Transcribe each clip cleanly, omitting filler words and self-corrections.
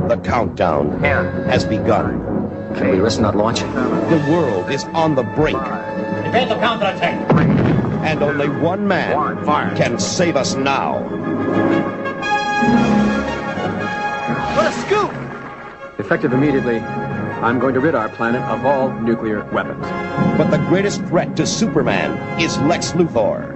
The countdown has begun. Can we risk not launching? The world is on the brink. Prepare for counterattack. And only one man can save us now. What a scoop! Effective immediately, I'm going to rid our planet of all nuclear weapons. But the greatest threat to Superman is Lex Luthor.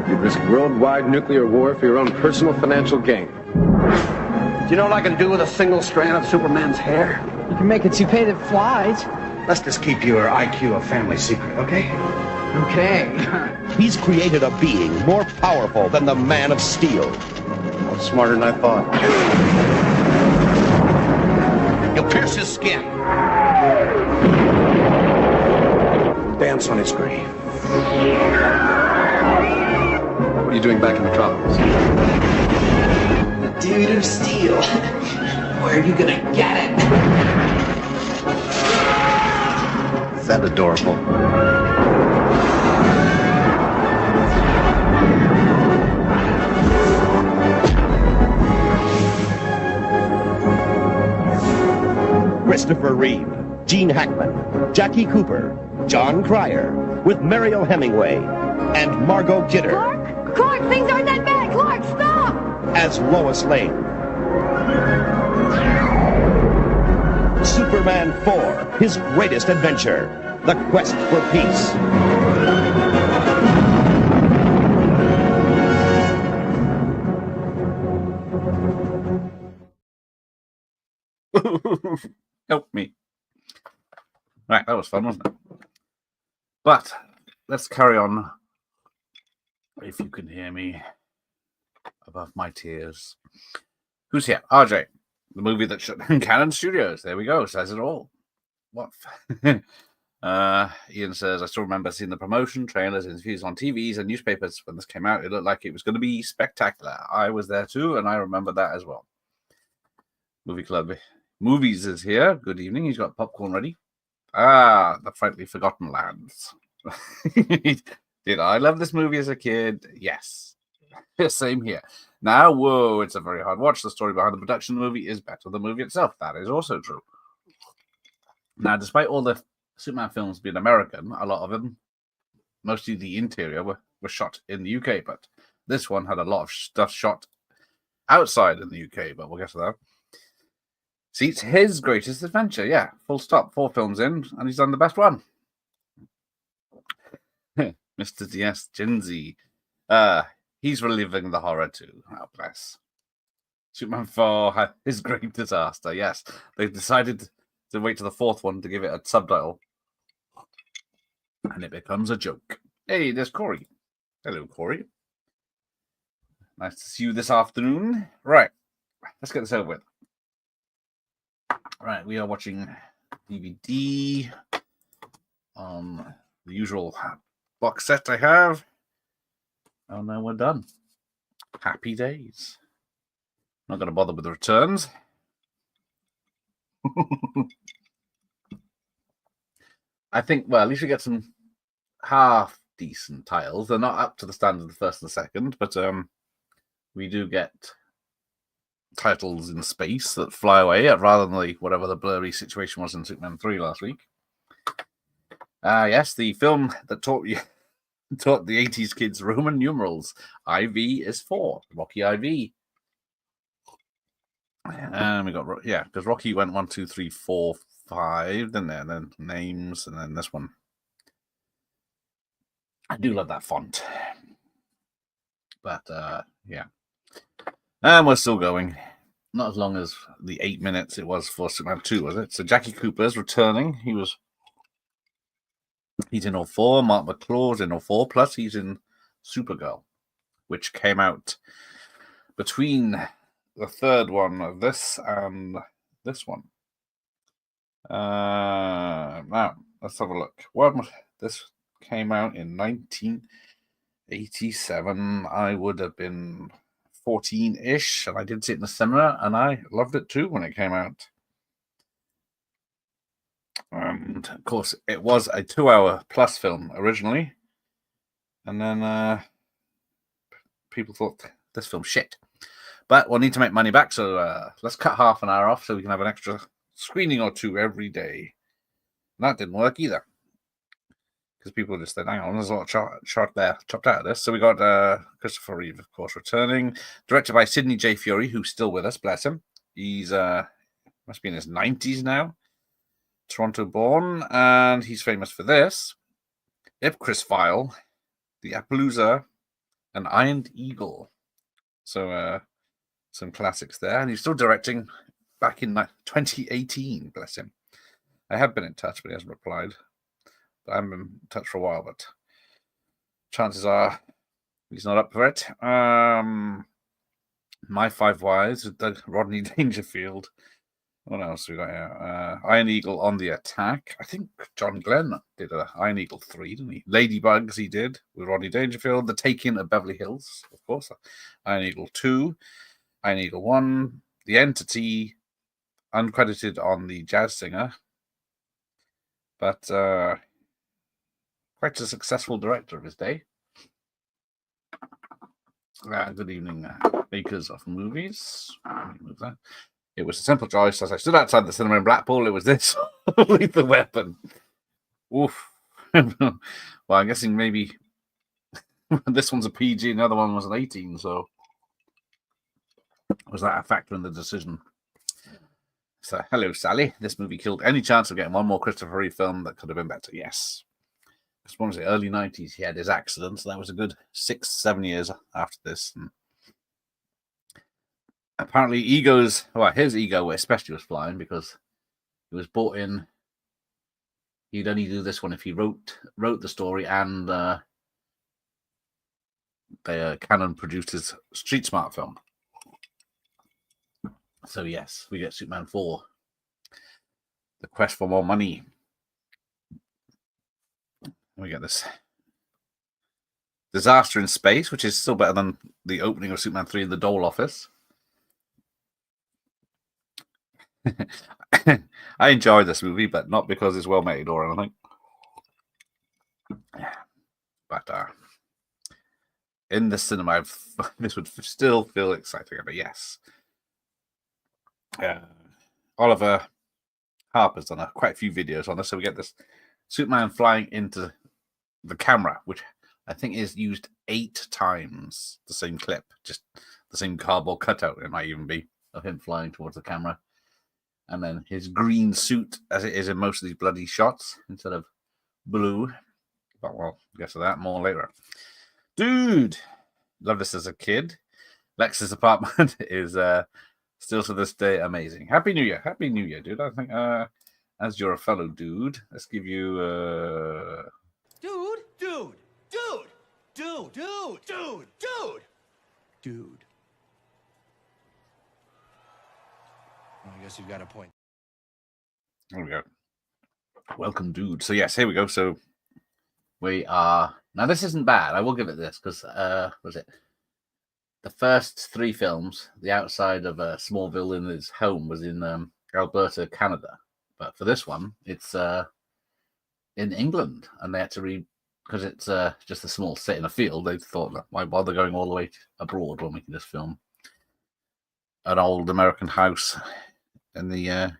You'd risk worldwide nuclear war for your own personal financial gain. Do you know what I can do with a single strand of Superman's hair? You can make a toupee that flies. Let's just keep your IQ a family secret, okay? Okay. He's created a being more powerful than the Man of Steel. Well, smarter than I thought. You'll pierce his skin. Dance on his grave. What are you doing back in the tropics? The dude of steel. Where are you gonna get it? Is that adorable? Christopher Reeve, Gene Hackman, Jackie Cooper, John Cryer, with Mariel Hemingway and Margot Kidder. Clark, things aren't that bad. Clark, stop! As Lois Lane. Superman 4, his greatest adventure, the quest for peace. Help me. Right, that was fun, wasn't it? But let's carry on. If you can hear me above my tears. Who's here? RJ, the movie that shut down Canon Studios. There we go. Says it all. What? Ian says, I still remember seeing the promotion, trailers, interviews on TVs and newspapers when this came out. It looked like it was going to be spectacular. I was there too, and I remember that as well. Movie Club Movies is here. Good evening. He's got popcorn ready. The Frankly Forgotten Lands. Did I love this movie as a kid? Yes. Same here. Now, whoa, it's a very hard watch. The story behind the production of the movie is better than the movie itself. That is also true. Now, despite all the Superman films being American, a lot of them, mostly the interior, were shot in the UK, but this one had a lot of stuff shot outside in the UK, but we'll get to that. See, it's his greatest adventure, yeah. Full stop. 4 films in, and he's done the best one. Mr. D.S. Genzi. He's reliving the horror too. Oh, bless. Superman 4 had his great disaster, yes. They decided to wait to the 4th one to give it a subtitle. And it becomes a joke. Hey, there's Corey. Hello, Corey. Nice to see you this afternoon. Right, let's get this over with. Right, we are watching DVD on the usual box set I have. Oh no, we're done. Happy days. Not going to bother with the returns. I think, well, at least we get some half decent titles. They're not up to the standard of the first and the second, but we do get titles in space that fly away rather than whatever the blurry situation was in Superman 3 last week. Yes, the film that taught the 80s kids Roman numerals. IV is 4. Rocky IV. And we got, yeah, because Rocky went 1, 2, 3, 4, 5, didn't there? And then names, and then this one. I do love that font. But, yeah. And we're still going. Not as long as the 8 minutes it was for Superman 2, was it? So Jackie Cooper's returning. He's in all 4. Mark McClaw's in all 4. Plus he's in Supergirl, which came out between the third one of this and this one. Now, let's have a look. This came out in 1987. I would have been 14-ish, and I did see it in the cinema, and I loved it too when it came out. And, of course, it was a 2-hour plus film originally, and then people thought this film's shit. But we'll need to make money back, so let's cut half an hour off so we can have an extra screening or two every day. And that didn't work either. Because people just said, hang on, there's a lot of chopped out of this. So we got Christopher Reeve, of course, returning. Directed by Sidney J. Fury, who's still with us, bless him. He's must be in his 90s now. Toronto born, and he's famous for this. Ipcris File, The Appaloosa, and Iron Eagle. So some classics there. And he's still directing back in 2018, bless him. I have been in touch, but he hasn't replied. I haven't been in touch for a while, but chances are he's not up for it. My Five Wives with Rodney Dangerfield. What else we got here? Iron Eagle on the Attack. I think John Glenn did Iron Eagle 3, didn't he? Ladybugs he did with Rodney Dangerfield. The Taking of Beverly Hills, of course. Iron Eagle 2. Iron Eagle 1. The Entity. Uncredited on the Jazz Singer. But quite a successful director of his day. Good evening, makers of movies. Let me move that. It was a simple choice. As I stood outside the cinema in Blackpool, it was this Lethal Weapon. Oof. Well, I'm guessing maybe this one's a PG and the other one was an 18, so was that a factor in the decision? So, hello, Sally. This movie killed any chance of getting one more Christopher Reeve film that could have been better. Yes. Because what was it, early 90s, he had his accident, so that was a good 6-7 years after this. And apparently his ego especially was flying because he was bought in. He'd only do this one if he wrote the story and the Canon produced his Street Smart film. So yes, we get Superman 4. The Quest for More Money. We get this Disaster in Space, which is still better than the opening of Superman 3 in the Dole office. I enjoy this movie, but not because it's well made or anything. But in the cinema, this would still feel exciting. But yes, Oliver Harper's done quite a few videos on this, so we get this Superman flying into the camera, which I think is used 8 times. The same clip, just the same cardboard cutout. It might even be of him flying towards the camera. And then his green suit, as it is in most of these bloody shots, instead of blue. But well, guess of that more later. Dude, love this as a kid. Lex's apartment is still to this day amazing. Happy New Year, dude. I think as you're a fellow dude, let's give you Dude. I guess you've got a point. There we go. Welcome, dude. So yes, here we go. So we are now. This isn't bad. I will give it this because was it the first 3 films? The outside of Smallville in his home was in Alberta, Canada. But for this one, it's in England, and they had to because it's just a small set in a field. They thought, why bother going all the way abroad when we can just film an old American house in the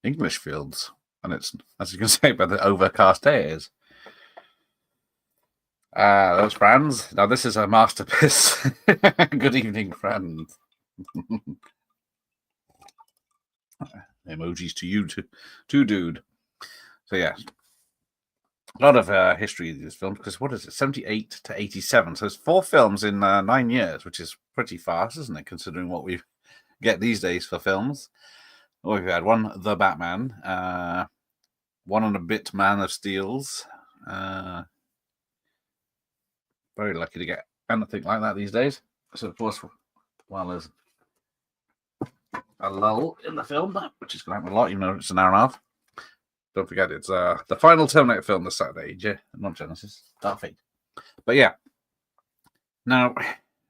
English fields. And it's, as you can say, by the overcast day it is. Those friends. Now this is a masterpiece. Good evening, friends. Emojis to you too, dude. So yeah, a lot of history of these films, because what is it, 78 to 87? So it's 4 films in 9 years, which is pretty fast, isn't it, considering what we get these days for films. Well, we've had one, The Batman, 1 and a bit, Man of Steels. Very lucky to get anything like that these days. So of course, while there's a lull in the film, which is going to happen a lot, even though it's an hour and a half. Don't forget, it's the final Terminator film this Saturday, not Genesis, Dark Fate. But yeah. Now,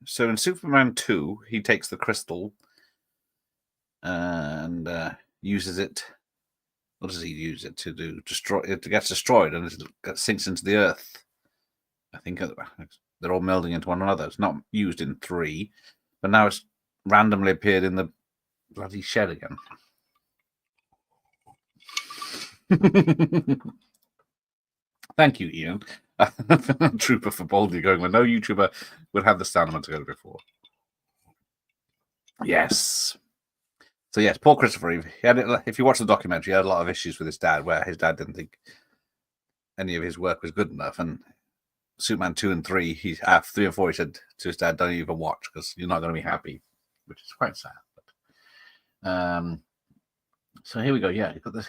so in Superman 2, he takes the crystal and uses it. What does he use it to do? Destroy it. It gets destroyed and it sinks into the earth. I think they're all melding into one another. It's not used in 3. But now it's randomly appeared in the bloody shed again. Thank you, Ian. Trooper for boldly going where no YouTuber would have the stamina to go before. Yes. So yes, poor Christopher Reeve. He had, if you watch the documentary, he had a lot of issues with his dad, where his dad didn't think any of his work was good enough. And Superman 2 and 3, 3 and 4, he said to his dad, "Don't even watch because you're not going to be happy," which is quite sad. But, so here we go. Yeah, you've got this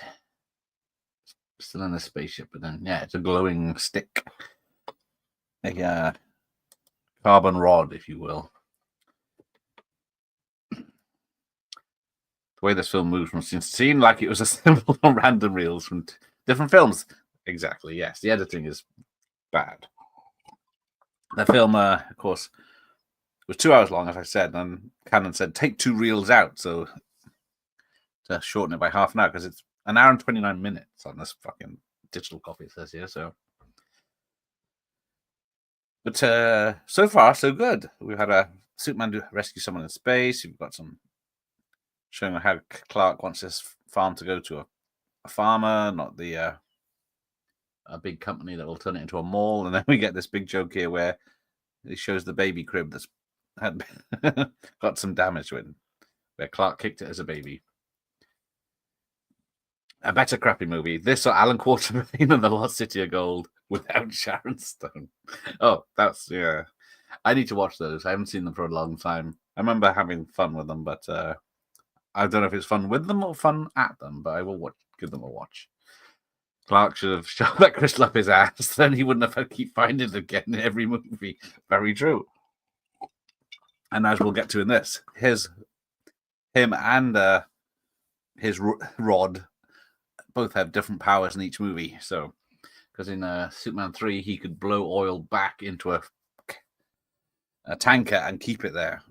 still in a spaceship, but then yeah, it's a glowing stick, a carbon rod, if you will. The way this film moves from scene to scene, like it was assembled on random reels from different films. Exactly. Yes, the editing is bad. The film, of course, was 2 hours long, as I said, and Canon said take 2 reels out, so to shorten it by half an hour, because it's an hour and 29 minutes on this fucking digital copy, it says here. So, but so far so good. We've had a Superman rescue someone in space. We've got some showing how Clark wants his farm to go to a farmer, not the a big company that will turn it into a mall. And then we get this big joke here where he shows the baby crib that's had got some damage to it, where Clark kicked it as a baby. A better crappy movie. This or Alan Quatermain and The Lost City of Gold without Sharon Stone. Oh, that's, yeah. I need to watch those. I haven't seen them for a long time. I remember having fun with them, but I don't know if it's fun with them or fun at them, but I will give them a watch. Clark should have shoved that crystal up his ass, then he wouldn't have had to keep finding it again in every movie. Very true. And as we'll get to in this, him and his rod both have different powers in each movie. So, because in Superman 3, he could blow oil back into a tanker and keep it there,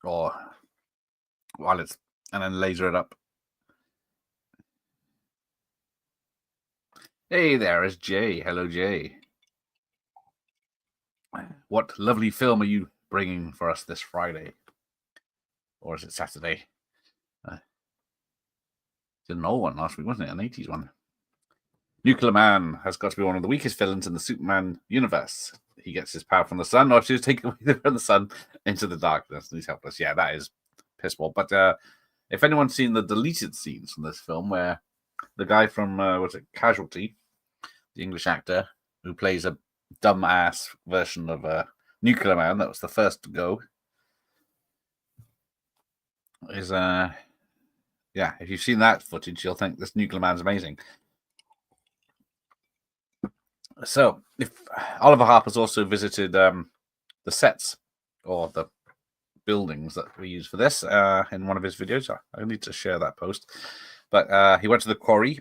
or while it's, and then laser it up. Hey, there is Jay. Hello, Jay. What lovely film are you bringing for us this Friday? Or is it Saturday? It's an old one last week, wasn't it? An 80s one. Nuclear Man has got to be one of the weakest villains in the Superman universe. He gets his power from the sun, or she's taken away from the sun into the darkness, and he's helpless. Yeah, that is piss poor. But if anyone's seen the deleted scenes from this film, where the guy from was it Casualty, the English actor who plays a dumb-ass version of Nuclear Man, that was the first to go, is yeah, if you've seen that footage, you'll think this Nuclear Man's amazing. So, if Oliver Harper's also visited the sets or the buildings that we use for this in one of his videos. I need to share that post. But he went to the quarry,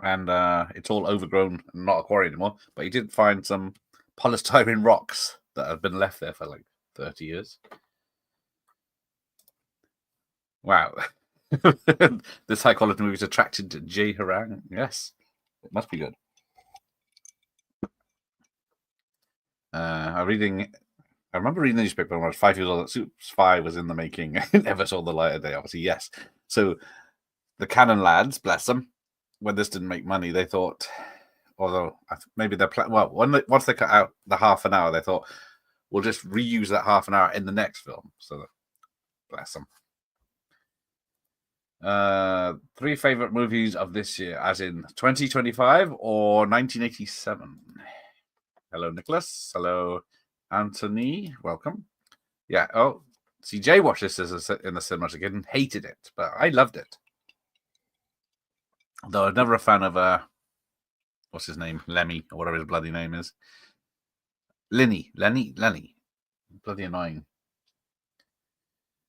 and it's all overgrown and not a quarry anymore. But he did find some polystyrene rocks that have been left there for like 30 years. Wow. This high quality movie is attracted to Jay Harang. Yes, it must be good. I remember reading the newspaper when I was 5 years old that Supes 5 was in the making. It never saw the light of day, obviously, yes. So the Canon lads, bless them, when this didn't make money, they thought, although maybe they're once they cut out the half an hour, they thought, we'll just reuse that half an hour in the next film. So bless them. 3 favorite movies of this year, as in 2025 or 1987. Hello, Nicholas. Hello, Anthony. Welcome. Yeah. Oh, CJ watched this in the cinemas again and hated it, but I loved it. Though I'm never a fan of what's his name, Lemmy, or whatever his bloody name is. Lenny. Bloody annoying.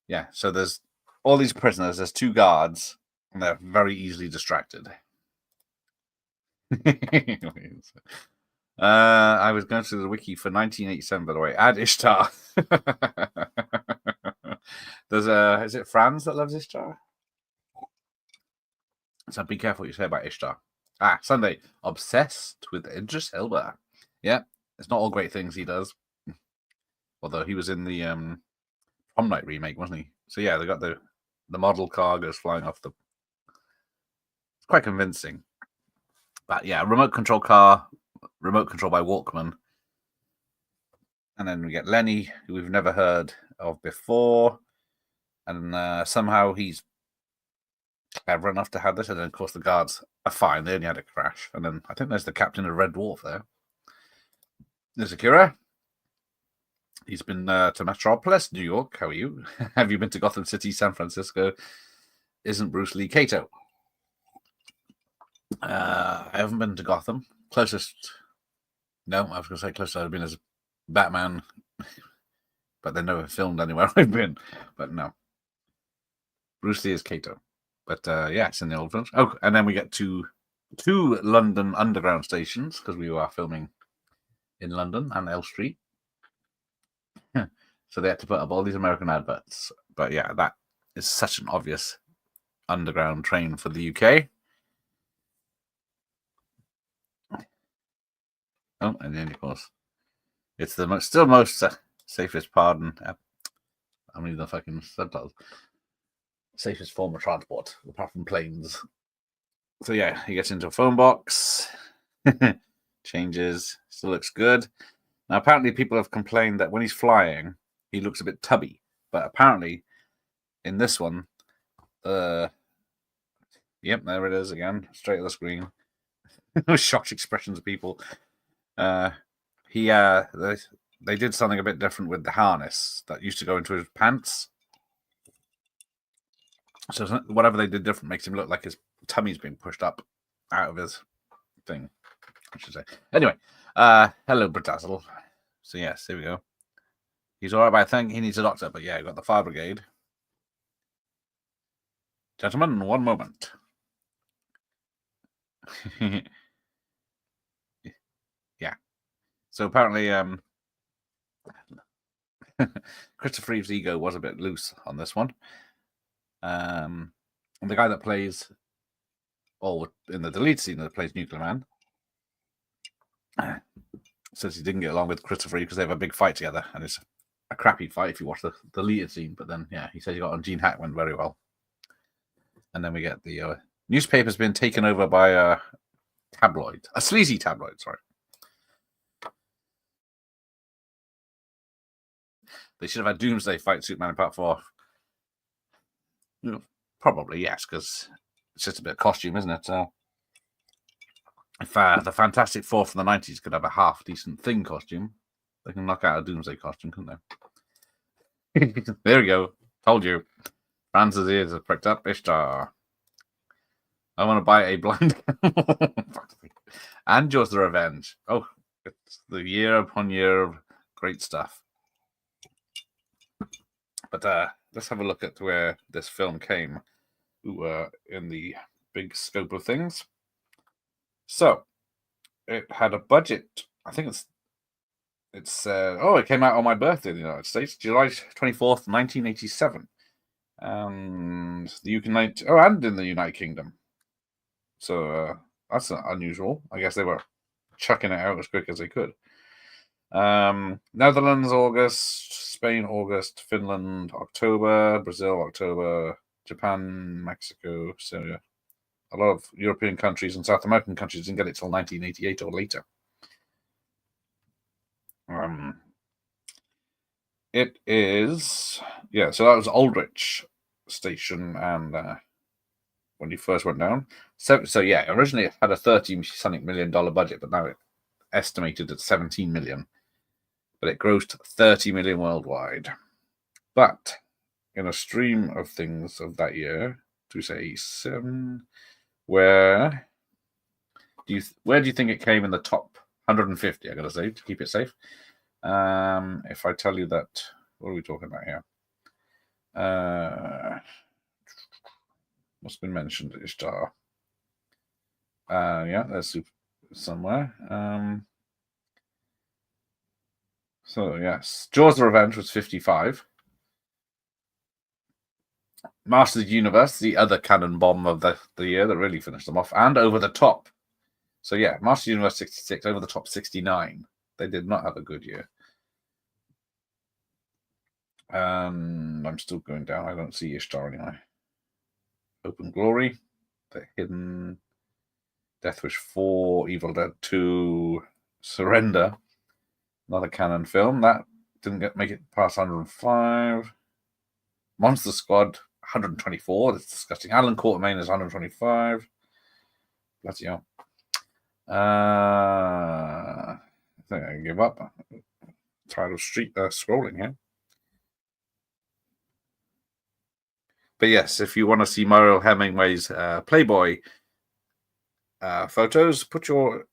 Yeah. So there's all these prisoners. There's 2 guards, and they're very easily distracted. I was going through the wiki for 1987, by the way. Add Ishtar. There's is it Franz that loves Ishtar? So be careful what you say about Ishtar. Sunday. Obsessed with Idris Elba. Yeah, it's not all great things he does. Although he was in the Prom Night remake, wasn't he? So yeah, they got the model car goes flying off the. It's quite convincing. But yeah, remote control car, remote control by Walkman. And then we get Lenny, who we've never heard of before. And somehow he's clever enough to have this. And then, of course, the guards are fine. They only had a crash. And then I think there's the captain of Red Dwarf there. There's Akira. He's been to Metropolis, New York. How are you? Have you been to Gotham City, San Francisco? Isn't Bruce Lee Kato? I haven't been to Gotham. Closest... No, I was going to say closest I've been as Batman. But they never filmed anywhere I've been. But no. Bruce Lee is Kato. But yeah, it's in the old films. Oh, and then we get to two London Underground stations, because we are filming in London and L Street. So they had to put up all these American adverts. But yeah, that is such an obvious underground train for the UK. Oh, and then of course, it's the most safest pardon. I mean the fucking subtitles. Safest form of transport, apart from planes. So yeah, he gets into a phone box, changes, still looks good. Now apparently people have complained that when he's flying, he looks a bit tubby. But apparently, in this one, yep, there it is again, straight to the screen. Shocked expressions of people. They did something a bit different with the harness that used to go into his pants. So whatever they did different makes him look like his tummy's being pushed up out of his thing, I should say. Anyway, hello, Bradazzle. So yes, here we go. He's all right, but I think he needs a doctor. But yeah, got the fire brigade. Gentlemen, one moment. Yeah. So apparently, Christopher Reeve's ego was a bit loose on this one. And the guy that plays, or in the delete scene that plays Nuclear Man, says he didn't get along with Christopher Reeve because they have a big fight together, and it's a crappy fight if you watch the deleted scene. But then, yeah, he says he got on Gene Hackman very well. And then we get the newspaper's been taken over by a tabloid, a sleazy tabloid. Sorry, they should have had Doomsday fight Superman in Part 4. Probably, yes, because it's just a bit of costume, isn't it? If the Fantastic Four from the 90s could have a half-decent Thing costume, they can knock out a Doomsday costume, couldn't they? There we go. Told you. Franz's ears are pricked up. Ishtar. I want to buy a blind... And Jaws the Revenge. Oh, it's the year upon year of great stuff. But let's have a look at where this film came in the big scope of things. So, it had a budget. I think it came out on my birthday in the United States, July 24th, 1987. And and in the United Kingdom. So, that's unusual. I guess they were chucking it out as quick as they could. Netherlands, August. Spain, August. Finland, October. Brazil, October. Japan, Mexico, Syria. A lot of European countries and South American countries didn't get it till 1988 or later. It is, yeah, so that was Aldrich Station, and when you first went down. So yeah, originally it had a $13 million budget, but now it's estimated at $17 million. But it grossed $30 million worldwide. But in a stream of things of that year, to say 7, where do you think it came in the top 150? I gotta say, to keep it safe. If I tell you that, what are we talking about here? What's been mentioned? Ishtar. Yeah, there's somewhere. So yes, Jaws the Revenge was 55. Masters of the Universe, the other cannon bomb of the year that really finished them off, and Over the Top. So yeah, Masters of the Universe 66, Over the Top 69. They did not have a good year. I'm still going down. I don't see Ishtar anyway. Open Glory, The Hidden, Death Wish 4, Evil Dead 2, Surrender. Another canon film. That didn't make it past 105. Monster Squad, 124. That's disgusting. Alan Quartermain is 125. Bloody hell. I think I can give up. I'm tired of scrolling here. But yes, if you want to see Mariel Hemingway's Playboy photos, put your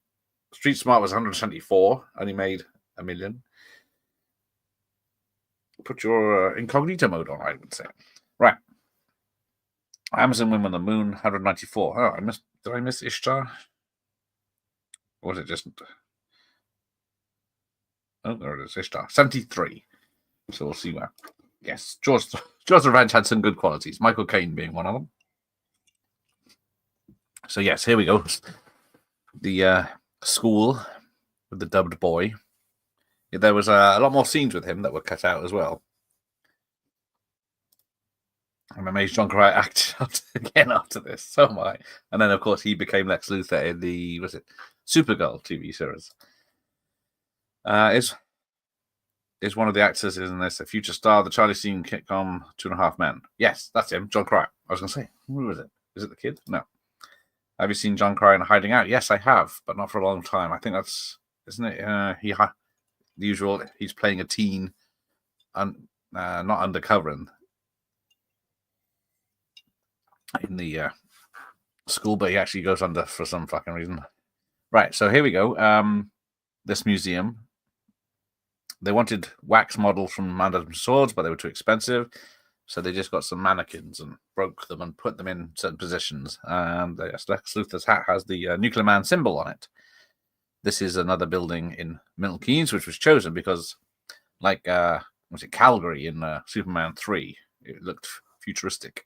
Street Smart was 174, only made $1 million. Put your incognito mode on, I would say. Right. Amazon Women on the Moon, 194. Oh, did I miss Ishtar? Or was it just... Oh, there it is, Ishtar. 73. So we'll see where. Yes, Jaws Revenge had some good qualities, Michael Caine being one of them. So yes, here we go. The school with the dubbed boy. There was a lot more scenes with him that were cut out as well. I'm amazed John Cryer acted out again after this. So am I. And then, of course, he became Lex Luthor in the, Supergirl TV series. Is one of the actors in this a future star, the Charlie Sheen sitcom 2.5 Men? Yes, that's him, John Cryer. I was going to say, who was it? Is it the kid? No. Have you seen John Cryer in Hiding Out? Yes, I have, but not for a long time. I think that's, isn't it? The usual, he's playing a teen, not undercover in the school, but he actually goes under for some fucking reason. Right, so here we go. This museum. They wanted wax models from Mandatum Swords, but they were too expensive. So they just got some mannequins and broke them and put them in certain positions. And Lex Luthor's hat has the Nuclear Man symbol on it. This is another building in Milton Keynes, which was chosen because, like, Calgary in Superman 3? It looked futuristic.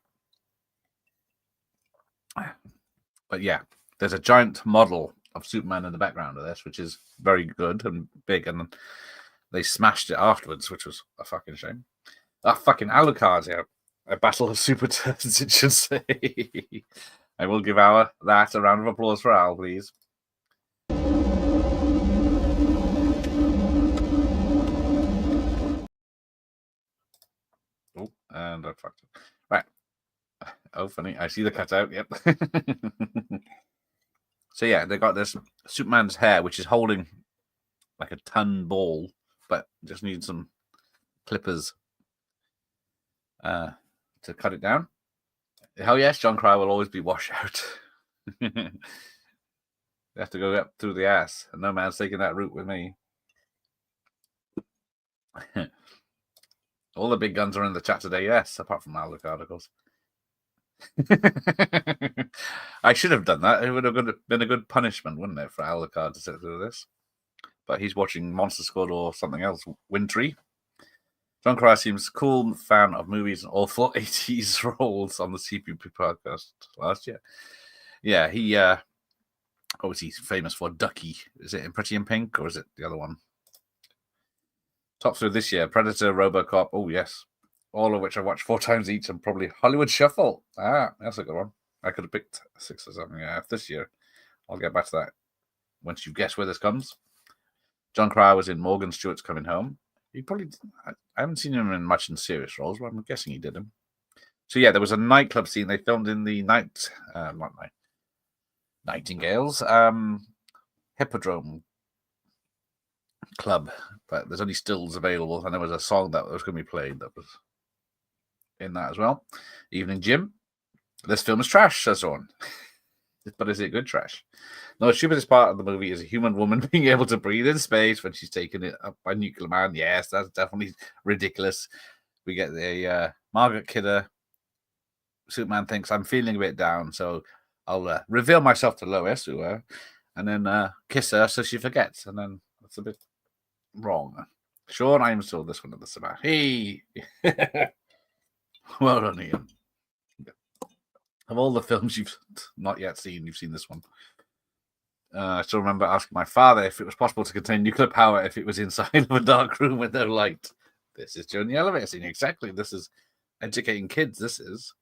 But yeah, there's a giant model of Superman in the background of this, which is very good and big. And they smashed it afterwards, which was a fucking shame. Fucking Alucard here. A battle of super turns, it should say. I will give that a round of applause for Al, please. Oh, and I fucked it. Right. Oh, funny. I see the cutout. Yep. So yeah, they got this Superman's hair, which is holding like a ton ball, but just needs some clippers to cut it down. Hell yes, John Cryer will always be washout. They have to go up through the ass, and no man's taking that route with me. All the big guns are in the chat today, yes, apart from Alucard, of course. I should have done that. It would have been a good punishment, wouldn't it, for Alucard to sit through this? But he's watching Monster Squad or something else wintry. John Cryer seems cool, fan of movies and awful 80s roles on the CPP podcast last year. Yeah, he obviously famous for Ducky. Is it in Pretty in Pink or is it the other one? Top 3 this year: Predator, RoboCop. Oh yes, all of which I watched 4 times each, and probably Hollywood Shuffle. That's a good one. I could have picked 6 or something this year. I'll get back to that once you guess where this comes. John Cryer was in Morgan Stewart's Coming Home. I haven't seen him in much in serious roles, but I'm guessing he did him. So yeah, there was a nightclub scene they filmed in the Nightingales Hippodrome Club, but there's only stills available, and there was a song that was going to be played that was in that as well. Evening Jim. This film is trash, says someone. But is it good trash? No, the stupidest part of the movie is a human woman being able to breathe in space when she's taken it up by Nuclear Man. Yes, that's definitely ridiculous. We get the Margaret Kidder. Superman thinks, I'm feeling a bit down, so I'll reveal myself to Lois, and then kiss her so she forgets. And then that's a bit wrong. Sean, I'm still this one at the cinema. Hey! Well done, Ian. Of all the films you've not yet seen, you've seen this one. I still remember asking my father if it was possible to contain nuclear power if it was inside of a dark room with no light. This is during the elevator scene. Exactly. This is educating kids. This is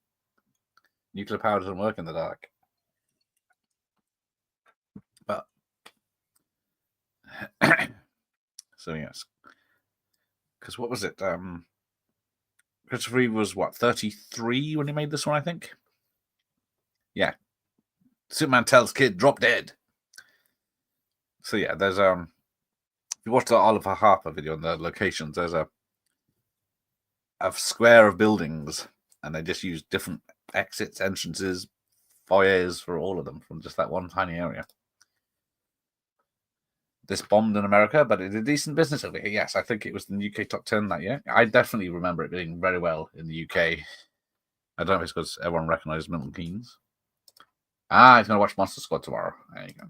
nuclear power doesn't work in the dark. But so yes, because what was it? Christopher Reeve was what 33 when he made this one, I think. Yeah, Superman tells kid drop dead. So yeah, there's if you watch the Oliver Harper video on the locations, there's a square of buildings, and they just use different exits, entrances, foyers for all of them from just that one tiny area. This bombed in America, but it did decent business over here. Yes, I think it was in the UK top 10 that year. I definitely remember it doing very well in the UK. I don't know if it's because everyone recognises Milton Keynes. He's going to watch Monster Squad tomorrow. There you go.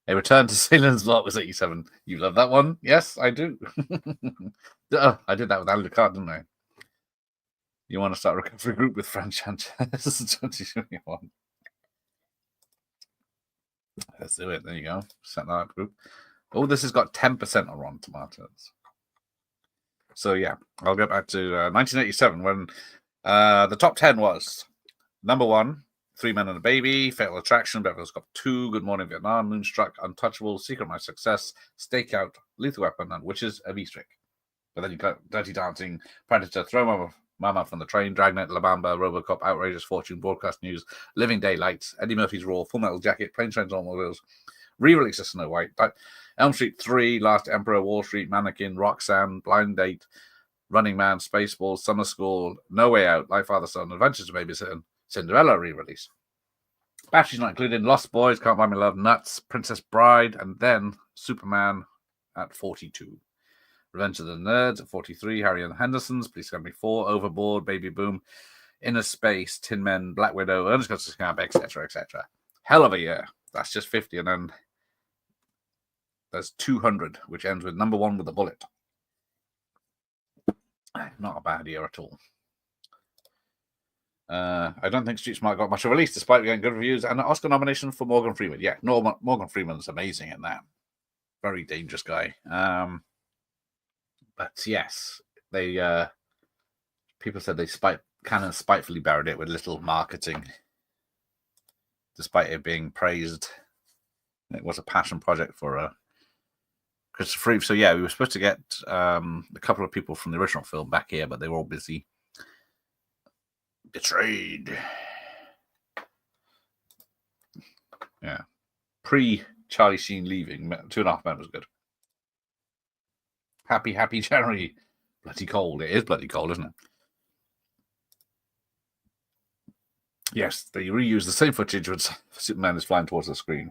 A Return to Salem's Lot was 87. You love that one? Yes, I do. I did that with Alucard, didn't I? You want to start a recovery group with Fran Sanchez? 2021. Let's do it. There you go. Set that up group. Oh, this has got 10% on Rotten Tomatoes. So yeah, I'll go back to 1987 when the top 10 was number 1, Three Men and a Baby, Fatal Attraction, Beverly Hills 2, Good Morning Vietnam, Moonstruck, Untouchable, Secret of My Success, Stakeout, Lethal Weapon, and Witches of Eastwick. But then you got Dirty Dancing, Predator, Throw Mama from the Train, Dragnet, La Bamba, Robocop, Outrageous Fortune, Broadcast News, Living Daylights, Eddie Murphy's Raw, Full Metal Jacket, Planes, Trains, Automobiles, re-release of Snow White, Elm Street 3, Last Emperor, Wall Street, Mannequin, Roxanne, Blind Date, Running Man, Spaceballs, Summer School, No Way Out, Life, Father, Son, Adventures of Babysitting, Cinderella re-release. Batteries not included, Lost Boys, Can't Buy Me Love, Nuts, Princess Bride, and then Superman at 42. Revenge of the Nerds at 43, Harry and the Hendersons, Police Academy 4, Overboard, Baby Boom, Inner Space, Tin Men, Black Widow, Ernest Goes to Camp, etc., etc. Hell of a year. That's just 50, and then there's 200, which ends with number 1 with a bullet. Not a bad year at all. I don't think Street Smart got much of a release, despite getting good reviews and an Oscar nomination for Morgan Freeman. Yeah, Morgan Freeman's amazing in that. Very dangerous guy. But yes, they people said Canon spitefully buried it with little marketing, despite it being praised. It was a passion project for Christopher Reeve. So yeah, we were supposed to get a couple of people from the original film back here, but they were all busy. Betrayed. Yeah. Pre-Charlie Sheen leaving, 2.5 Men was good. Happy January. Bloody cold. It is bloody cold, isn't it? Yes, they reuse the same footage when Superman is flying towards the screen.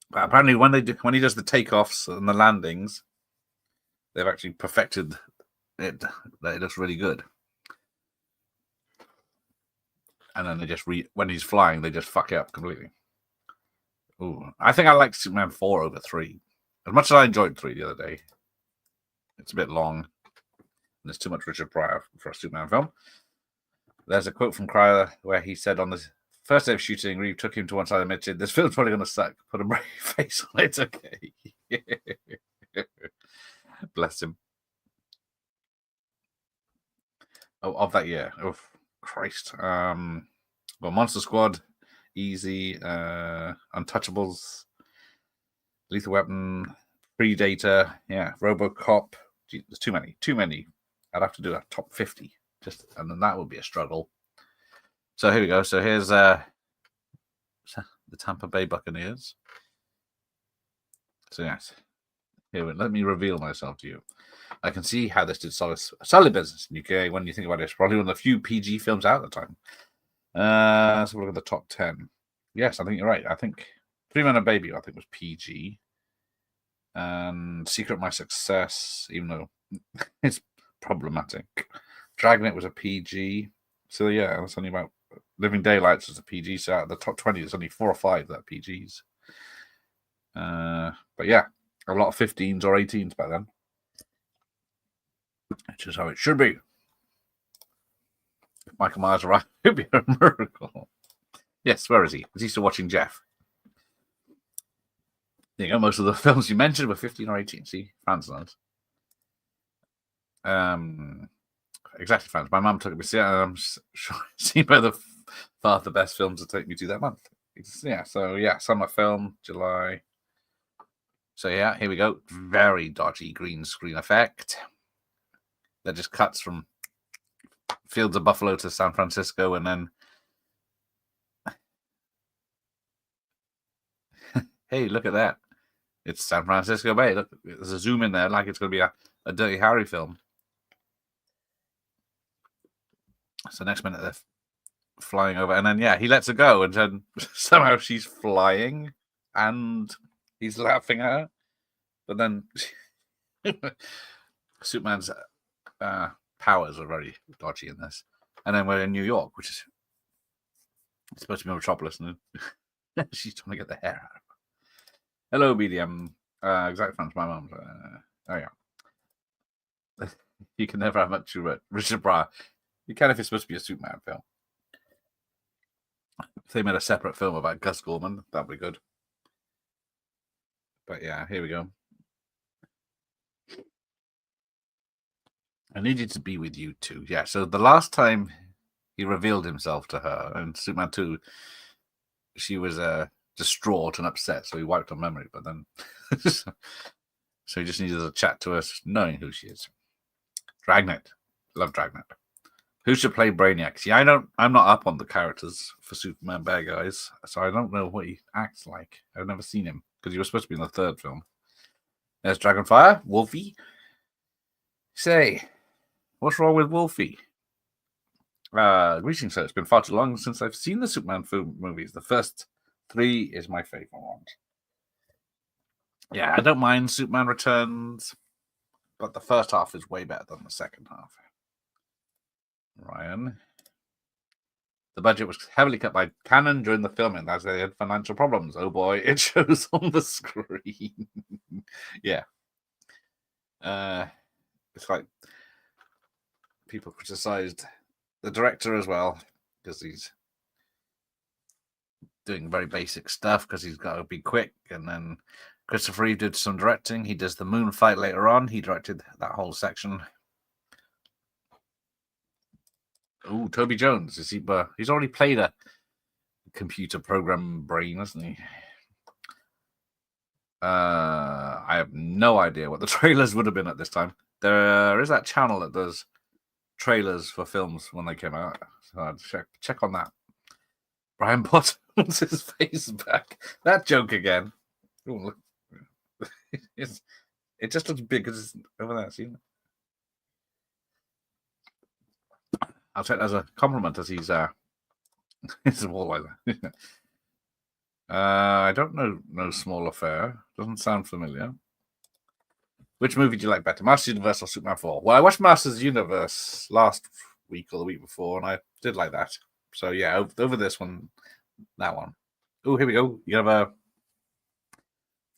But apparently, when he does the takeoffs and the landings, they've actually perfected it. That it looks really good. And then they just when he's flying, they just fuck it up completely. Ooh, I think I like Superman 4 over 3. As much as I enjoyed 3 the other day. It's a bit long. And there's too much Richard Pryor for a Superman film. There's a quote from Cryer where he said on the first day of shooting, Reeve took him to one side and admitted, "This film's probably going to suck. Put a brave face on it, okay." Bless him. Oh, of that year. Oh, Christ. Well, Monster Squad, easy. Untouchables, Lethal Weapon, Predator, yeah, Robocop. Gee, there's too many. I'd have to do a top 50, and then that would be a struggle. So here we go. So here's the Tampa Bay Buccaneers. So yes, here, let me reveal myself to you. I can see how this did solid business in UK. When you think about it, it's probably one of the few PG films out at the time. Let's look at the top 10. Yes, I think you're right. I think Three Men and a Baby, I think, was PG. And Secret of My Success, even though it's problematic. Dragnet was a PG. So yeah, that's only about Living Daylights was a PG. So out of the top 20, there's only 4 or 5 that are PGs. But yeah, a lot of 15s or 18s back then. Which is how it should be. If Michael Myers arrived, it would be a miracle. Yes, where is he? Is he still watching Jeff? There you go. Most of the films you mentioned were 15 or 18. See, fans knows. Exactly, fans. My mum took me to see it, and I'm sure seen by far the best films to take me to that month. Summer film, July. So yeah, here we go. Very dodgy green screen effect. That just cuts from fields of buffalo to San Francisco, and then hey, look at that. It's San Francisco Bay. Look, there's a zoom in there like it's going to be a Dirty Harry film. So next minute they're flying over, and then he lets her go, and then somehow she's flying, and he's laughing at her. But then Superman's powers are very dodgy in this. And then we're in New York, which is supposed to be Metropolis, and she's trying to get the hair out of her. Hello, BDM. Exact fans, my mum. Oh, yeah. You can never have much to Richard Pryor. You can if it's supposed to be a Superman film. If they made a separate film about Gus Gorman, that'd be good. But yeah, here we go. I needed to be with you too. Yeah, so the last time he revealed himself to her in Superman 2, she was distraught and upset, so he wiped her memory. But then, so he just needed to chat to us, knowing who she is. Dragnet. Love Dragnet. Who should play Brainiac? See, I'm not up on the characters for Superman bad guys, so I don't know what he acts like. I've never seen him, because he was supposed to be in the third film. There's Dragonfire, Wolfie. Say, what's wrong with Wolfie? Greetings, sir. It's been far too long since I've seen the Superman movies. The first 3 is my favorite ones. Yeah, I don't mind Superman Returns, but the first half is way better than the second half. Ryan. The budget was heavily cut by Canon during the filming as they had financial problems. Oh boy, it shows on the screen. Yeah. It's like people criticized the director as well because he's doing very basic stuff because he's got to be quick. And then Christopher Reeve did some directing. He does the moon fight later on. He directed that whole section. Oh, Toby Jones. He's already played a computer program brain, hasn't he? I have no idea what the trailers would have been at this time. There is that channel that does trailers for films when they came out. So I'd check on that. Brian Potter wants his face back. That joke again. Ooh, look. It just looks big because it's over there. See? I'll take that as a compliment as he's it's a wall like that. I don't know No Small Affair. Doesn't sound familiar. Which movie do you like better, Masters Universe or Superman 4? Well, I watched Masters Universe last week or the week before, and I did like that. So yeah, over this one, that one. Oh, here we go. You have a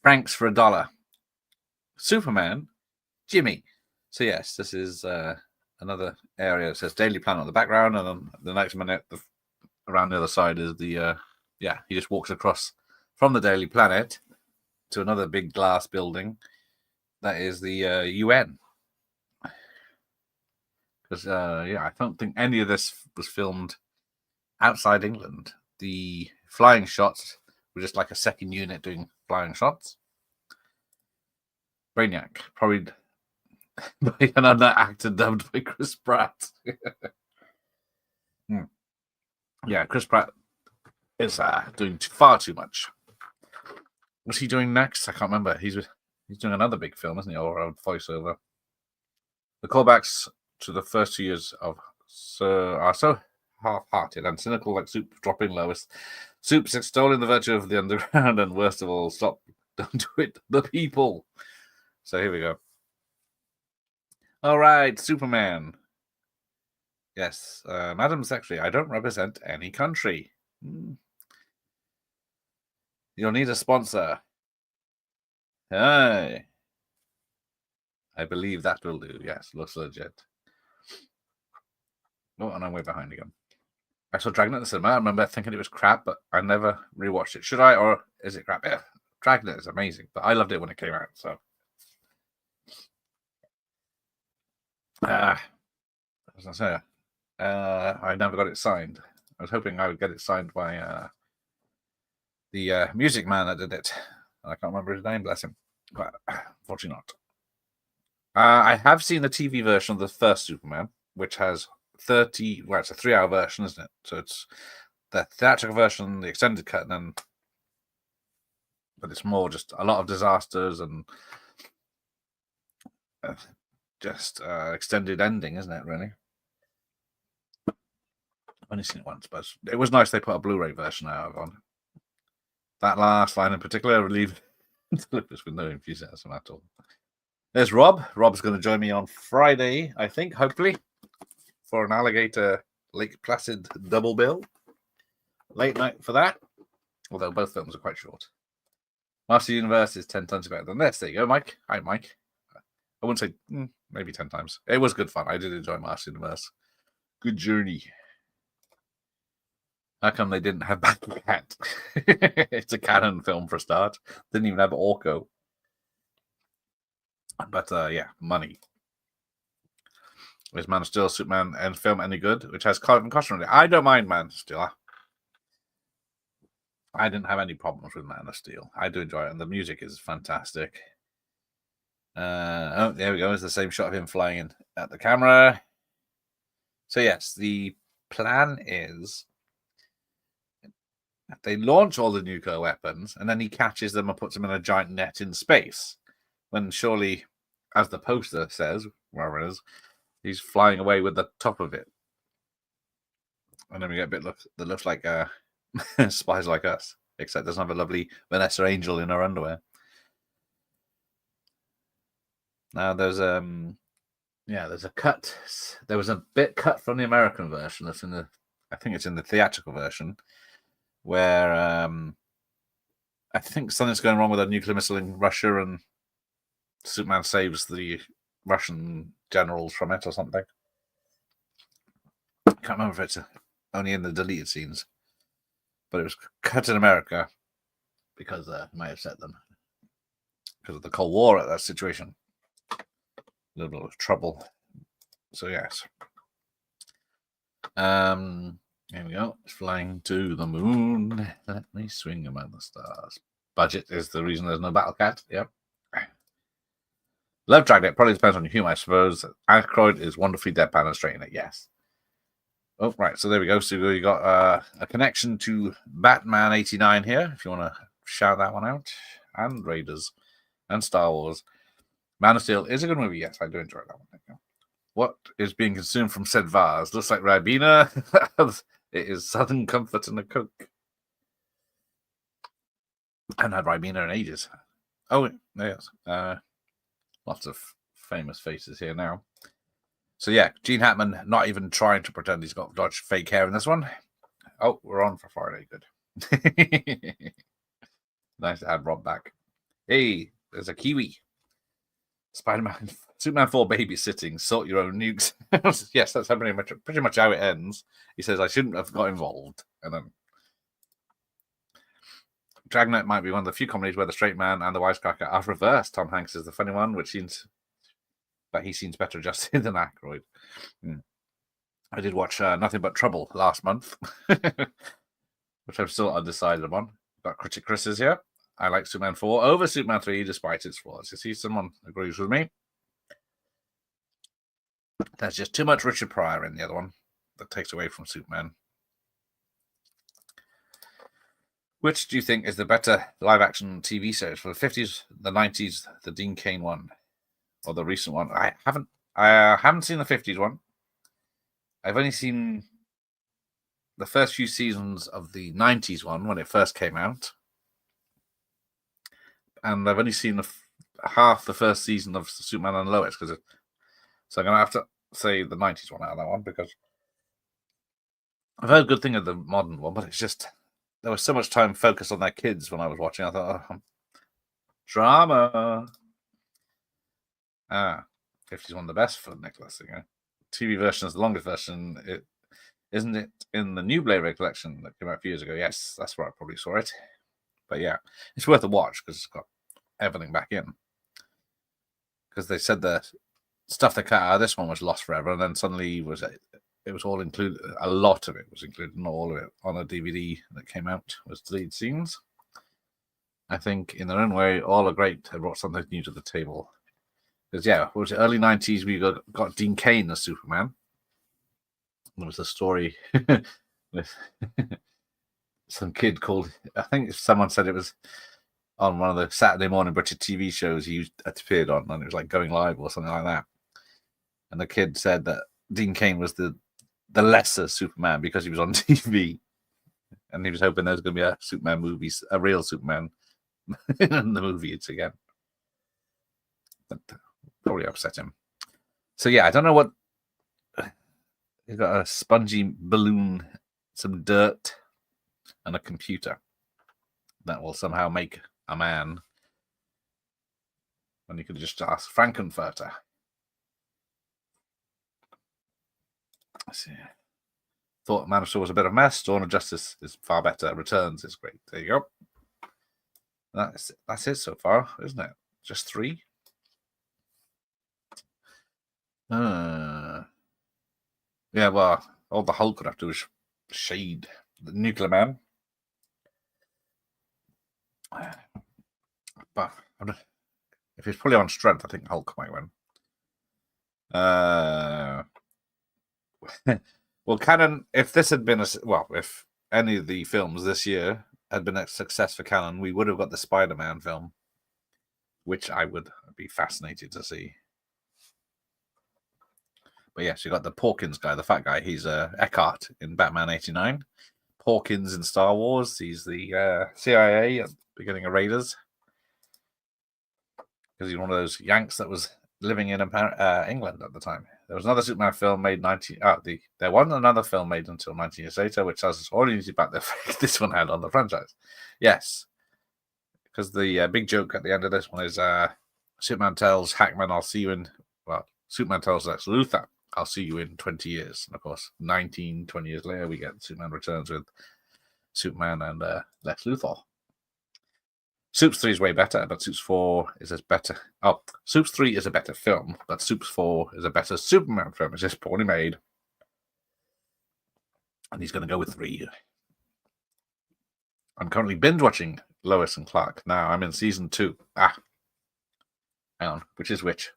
Franks for $1. Superman, Jimmy. So yes, this is another area. It says Daily Planet on the background, and then the next minute, around the other side is the he just walks across from the Daily Planet to another big glass building. That is the UN. Because I don't think any of this was filmed outside England. The flying shots were just like a second unit doing flying shots. Brainiac, probably by another actor dubbed by Chris Pratt. Yeah, Chris Pratt is doing far too much. What's he doing next? I can't remember. He's doing another big film, isn't he? Or a voiceover. The callbacks to the first 2 years are so half-hearted and cynical, like Soup dropping lowest. Soup's extolling the virtue of the underground, and worst of all, stop, don't do it, the people. So here we go. All right, Superman. Yes, Madam Secretary, I don't represent any country. You'll need a sponsor. Hey. I believe that will do. Yes, looks legit. Oh, and I'm way behind again. I saw Dragnet in the cinema. I remember thinking it was crap, but I never rewatched it. Should I, or is it crap? Yeah, Dragnet is amazing, but I loved it when it came out. So As I say, I never got it signed. I was hoping I would get it signed by the music man that did it. I can't remember his name, bless him. But unfortunately not. I have seen the TV version of the first Superman, which has 30. Well, it's a 3-hour version, isn't it? So it's the theatrical version, the extended cut, and then. But it's more just a lot of disasters and just extended ending, isn't it? Really. I've only seen it once, but it was nice they put a Blu-ray version out on. That last line in particular relieved Lucas with no enthusiasm at all. There's Rob. Rob's going to join me on Friday, I think, hopefully, for an Alligator Lake Placid double bill. Late night for that, although both films are quite short. Master Universe is 10 times better than this. There you go, Mike. Hi, Mike. I wouldn't say maybe 10 times. It was good fun. I did enjoy Master Universe. Good journey. How come they didn't have Battle Cat? It's a canon film for a start. Didn't even have Orko. But yeah, money. Is Man of Steel, Superman, and film any good? Which has Kevin Costner in it. I don't mind Man of Steel. I didn't have any problems with Man of Steel. I do enjoy it, and the music is fantastic. Oh, there we go. It's the same shot of him flying in at the camera. So yes, the plan is they launch all the nuclear weapons, and then he catches them and puts them in a giant net in space. When surely, as the poster says, wherever it is, he's flying away with the top of it. And then we get a bit that looks like Spies Like Us, except doesn't have a lovely Vanessa Angel in her underwear. Now there's there's a cut. There was a bit cut from the American version that's in the, I think it's in the theatrical version, where I think something's going wrong with a nuclear missile in Russia, and Superman saves the Russian generals from it or something. I can't remember if it's only in the deleted scenes, but it was cut in America because it might have set them because of the Cold War at that situation. A little bit of trouble. So yes. Here we go. It's flying to the moon. Let me swing among the stars. Budget is the reason there's no Battle Cat. Yep. Love Dragnet probably depends on your humor, I suppose. Aykroyd is wonderfully deadpan and straight in it. Yes. Oh, right. So there we go. So you got a connection to Batman 89 here, if you want to shout that one out. And Raiders. And Star Wars. Man of Steel is a good movie. Yes, I do enjoy that one. Thank you. What is being consumed from said vase? Looks like Ribena. It is Southern Comfort and a Coke. I haven't had Ribena in ages. Oh, yes. Lots of famous faces here now. So yeah, Gene Hackman not even trying to pretend he's got Dodge fake hair in this one. Oh, we're on for Friday. Good. Nice to have Rob back. Hey, there's a Kiwi. Spider-Man, Superman 4 babysitting, sort your own nukes. Yes, that's pretty much how it ends. He says, I shouldn't have got involved. And then Dragnet might be one of the few comedies where the straight man and the wisecracker are reversed. Tom Hanks is the funny one, but he seems better adjusted than Aykroyd. I did watch Nothing But Trouble last month, which I'm still undecided on. But Critic Chris is here. I like Superman 4 over Superman 3 despite its flaws. You see, someone agrees with me. There's just too much Richard Pryor in the other one that takes away from Superman. Which do you think is the better live-action TV series for the 50s, the 90s, the Dean Cain one, or the recent one? I haven't seen the 50s one. I've only seen the first few seasons of the 90s one when it first came out. And I've only seen half the first season of Superman and Lois, so I'm going to have to say the 90s one out of that one, because I've heard a good thing of the modern one, but it's just, there was so much time focused on their kids when I was watching. I thought, drama. 50's one of the best for Nicholas. TV version is the longest version. Isn't it in the new Blu-ray collection that came out a few years ago? Yes, that's where I probably saw it. But yeah, it's worth a watch because it's got everything back in. Because they said that stuff they cut out of this one was lost forever, and then suddenly it was all included. A lot of it was included, not all of it, on a DVD that came out was deleted scenes. I think in their own way, all are great. They brought something new to the table. Because it was the early 90s. We got Dean Cain as Superman. There was a story with some kid called, I think someone said it was on one of the Saturday morning British TV shows he appeared on, and it was like Going Live or something like that. And the kid said that Dean Cain was the lesser Superman because he was on TV, and he was hoping there was going to be a Superman movie, a real Superman in the movie. It's again, but probably upset him. So I don't know what. You've got a spongy balloon, some dirt, and a computer that will somehow make a man. And you could just ask Frankenfurter. Let's see. Thought Man of Steel was a bit of a mess. Dawn of Justice is far better. Returns is great. There you go. That's it so far, isn't it? Just 3. Well, all the Hulk would have to do is shade the Nuclear Man. But if he's fully on strength, I think Hulk might win. Well, Canon, if this had been if any of the films this year had been a success for Canon, we would have got the Spider-Man film, which I would be fascinated to see. But yes, you got the Porkins guy, the fat guy. He's Eckhart in Batman 89. Porkins in Star Wars. He's the CIA at the beginning of Raiders. Because he's one of those Yanks that was living in England at the time. There was another Superman film made there wasn't another film made until 19 years later, which has all the back the effect this one had on the franchise. Yes. Because the big joke at the end of this one is Superman tells Hackman, Superman tells Lex Luthor, I'll see you in 20 years. And of course, 20 years later, we get Superman Returns with Superman and Lex Luthor. Supes 3 is way better, but Supes 4 is as better. Oh, Supes 3 is a better film, but Supes 4 is a better Superman film. It's just poorly made. And he's going to go with 3. I'm currently binge watching Lois and Clark. Now I'm in season 2. Hang on, which is which?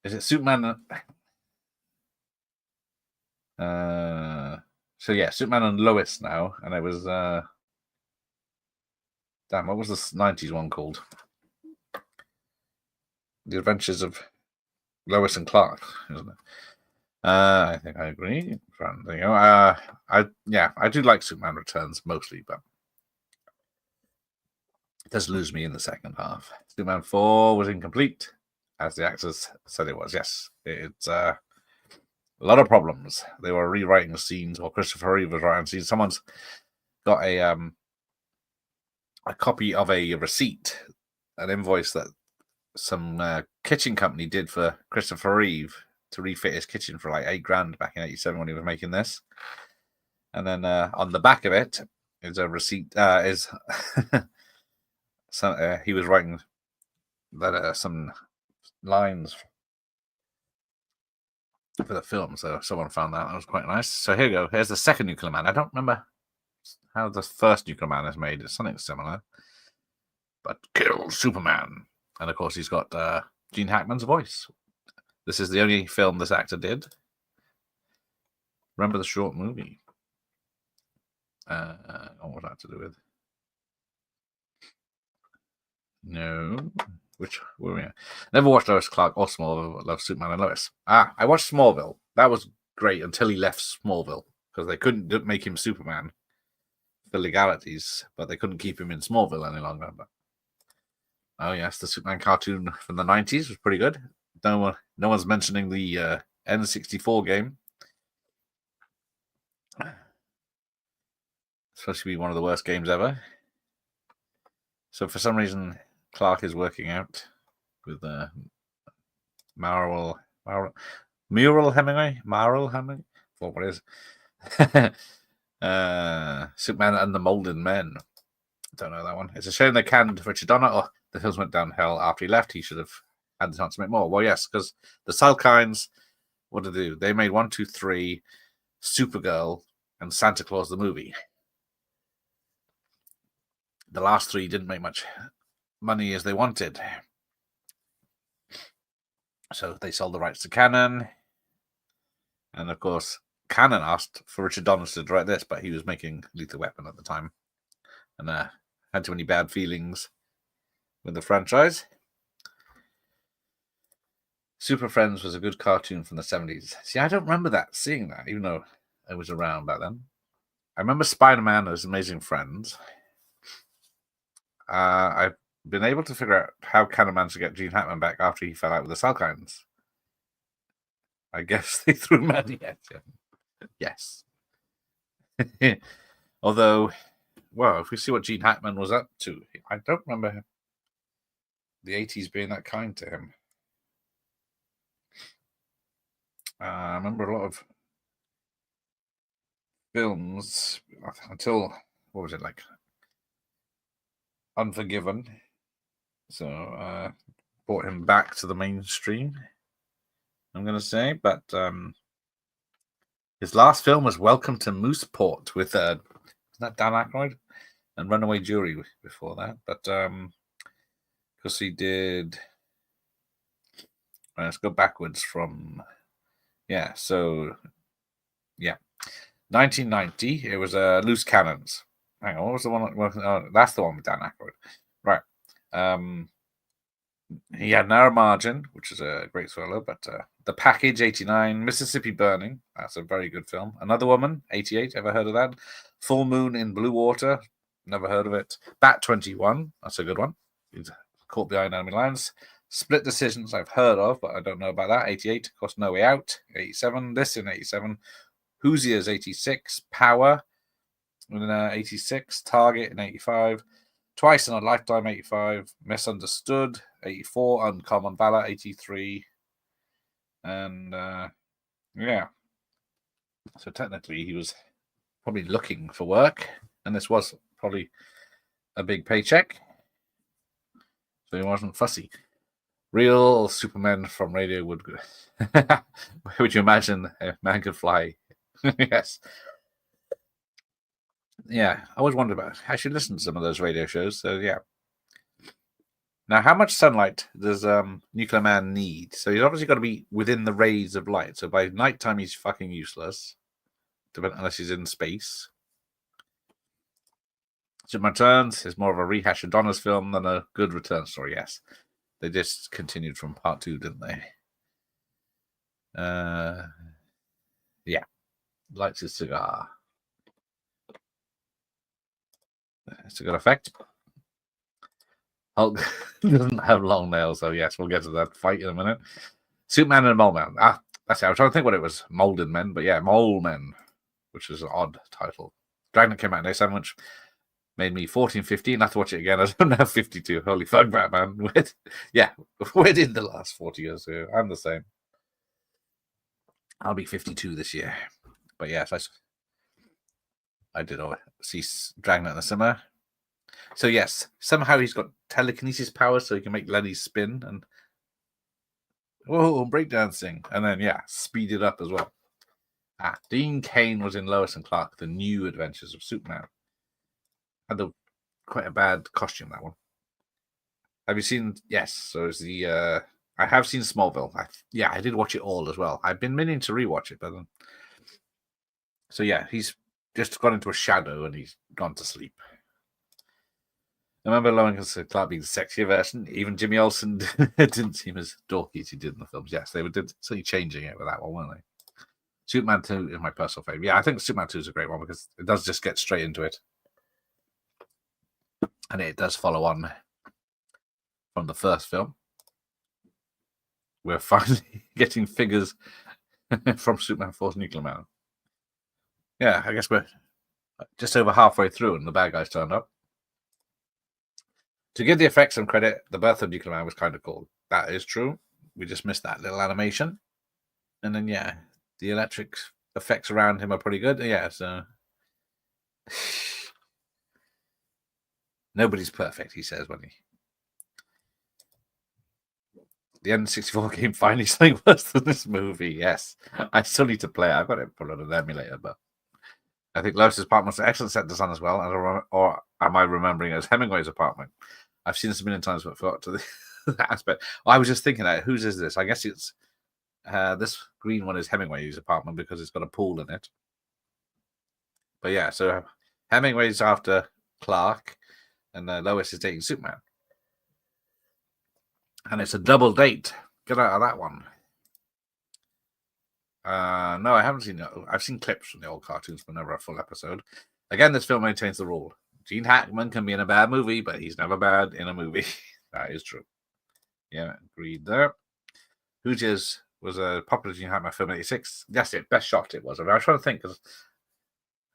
Is it Superman? Superman and Lois now, and it was what was the 90s one called? The Adventures of Lois and Clark, isn't it? I think I agree. There you go. I do like Superman Returns mostly, but it does lose me in the second half. Superman 4 was incomplete, as the actors said it was. Yes, it's a lot of problems. They were rewriting the scenes, or Christopher Reeve was writing scenes. Someone's got a copy of a receipt, an invoice that some kitchen company did for Christopher Reeve to refit his kitchen for like $8,000 back in '87 when he was making this. And then on the back of it is a receipt. He was writing that some lines for the film, so someone found that. That was quite nice. So here you go. Here's the second Nuclear Man. I don't remember how the first Nuclear Man is made. It's something similar, but kill Superman. And of course, he's got Gene Hackman's voice. This is the only film this actor did. Remember the short movie? What was that to do with? No. Which were we at? Never watched Lois Clark or Smallville, but love Superman and Lois. I watched Smallville. That was great until he left Smallville, because they couldn't make him Superman for legalities, but they couldn't keep him in Smallville any longer. But oh yes, the Superman cartoon from the 90s was pretty good. No one's mentioning the N64 game. It's supposed to be one of the worst games ever. So for some reason, Clark is working out with Mural Hemingway. What is? Superman and the Molden Men. Don't know that one. It's a shame they canned Richard Donner. The films went downhill after he left. He should have had the chance to make more. Well, yes, because the Salkinds, what did they do? They made 1, 2, 3, Supergirl, and Santa Claus the movie. The last 3 didn't make much money as they wanted. So they sold the rights to Cannon. And of course, Cannon asked for Richard Donner to direct this, but he was making Lethal Weapon at the time. And had too many bad feelings with the franchise. Super Friends was a good cartoon from the 70s. See, I don't remember seeing that, even though it was around back then. I remember Spider-Man as Amazing Friends. I've been able to figure out how Cannon managed to get Gene Hackman back after he fell out with the Salkinds. I guess they threw money at him. Yes. Although, well, if we see what Gene Hackman was up to, I don't remember the 80s being that kind to him. I remember a lot of films until, what was it, like Unforgiven. So brought him back to the mainstream, I'm going to say. But his last film was Welcome to Mooseport with, isn't that Dan Aykroyd? And Runaway Jury before that. But because he did, let's go backwards from, 1990, it was Loose Cannons. Hang on, what was the one? Oh, that's the one with Dan Aykroyd. Right. He had Narrow Margin, which is a great thriller, but The Package, 89, Mississippi Burning, that's a very good film. Another Woman, 88, ever heard of that? Full Moon in Blue Water, never heard of it. Bat 21, that's a good one. He's Caught Behind Enemy Lines. Split Decisions, I've heard of, but I don't know about that. 88, of course, No Way Out, 87, this in 87. Hoosiers, 86, Power in 86, Target in 85, Twice in a Lifetime, 85, Misunderstood, 84, Uncommon Valor, 83, and so technically he was probably looking for work, and this was probably a big paycheck, so he wasn't fussy. Real Superman from Radio would where would you imagine a man could fly? Yes. Yeah, I always wondered about it. I should listen to some of those radio shows. So yeah. Now, how much sunlight does Nuclear Man need? So he's obviously got to be within the rays of light. So by nighttime, he's fucking useless, unless he's in space. Superman Returns is more of a rehash of Donner's film than a good return story. Yes, they just continued from part 2, didn't they? Yeah, lights his cigar. It's a good effect. Hulk doesn't have long nails, so yes, we'll get to that fight in a minute. Superman and Mole Man. That's it. I was trying to think what it was. Molded Men, but yeah, Mole Men, which is an odd title. Dragnet came out in 87, which made me 14, 15. I have to watch it again. I don't have 52. Holy fuck, Batman. Where did the last 40 years go? I'm the same. I'll be 52 this year. But yes, I did see Dragnet in the summer. So yes, somehow he's got telekinesis powers, so he can make Lenny spin and breakdancing, and then speed it up as well. Dean Cain was in Lois and Clark: The New Adventures of Superman. Had quite a bad costume, that one. Have you seen? Yes. So it's the I have seen Smallville. I did watch it all as well. I've been meaning to rewatch it, but so he's just gone into a shadow and he's gone to sleep. I remember Lois and Clark being the sexier version. Even Jimmy Olsen didn't seem as dorky as he did in the films. Yes, they were certainly changing it with that one, weren't they? Superman 2 is my personal favorite. Yeah, I think Superman 2 is a great one because it does just get straight into it. And it does follow on from the first film. We're finally getting figures from Superman 4's Nuclear Man. Yeah, I guess we're just over halfway through and the bad guys turned up. To give the effects some credit, the birth of Nuclear Man was kind of cool. That is true. We just missed that little animation. And then, the electric effects around him are pretty good. Yeah, so... Nobody's perfect, he says when he... The N64 game finally something worse than this movie. Yes, I still need to play it. I've got it put on an emulator, but I think Lois's apartment was an excellent set design as well. Or am I remembering it as Hemingway's apartment? I've seen this a million times, but forgot to the aspect. I was just thinking that whose is this? I guess it's this green one is Hemingway's apartment because it's got a pool in it. But yeah, so Hemingway's after Clark, and Lois is dating Superman. And it's a double date. Get out of that one. No, I haven't seen it. I've seen clips from the old cartoons, but never a full episode. Again, this film maintains the rule. Gene Hackman can be in a bad movie, but he's never bad in a movie. That is true. Yeah, agreed there. Hoosiers was a popular Gene Hackman film in '86. That's it. Best shot it was. I was trying to think because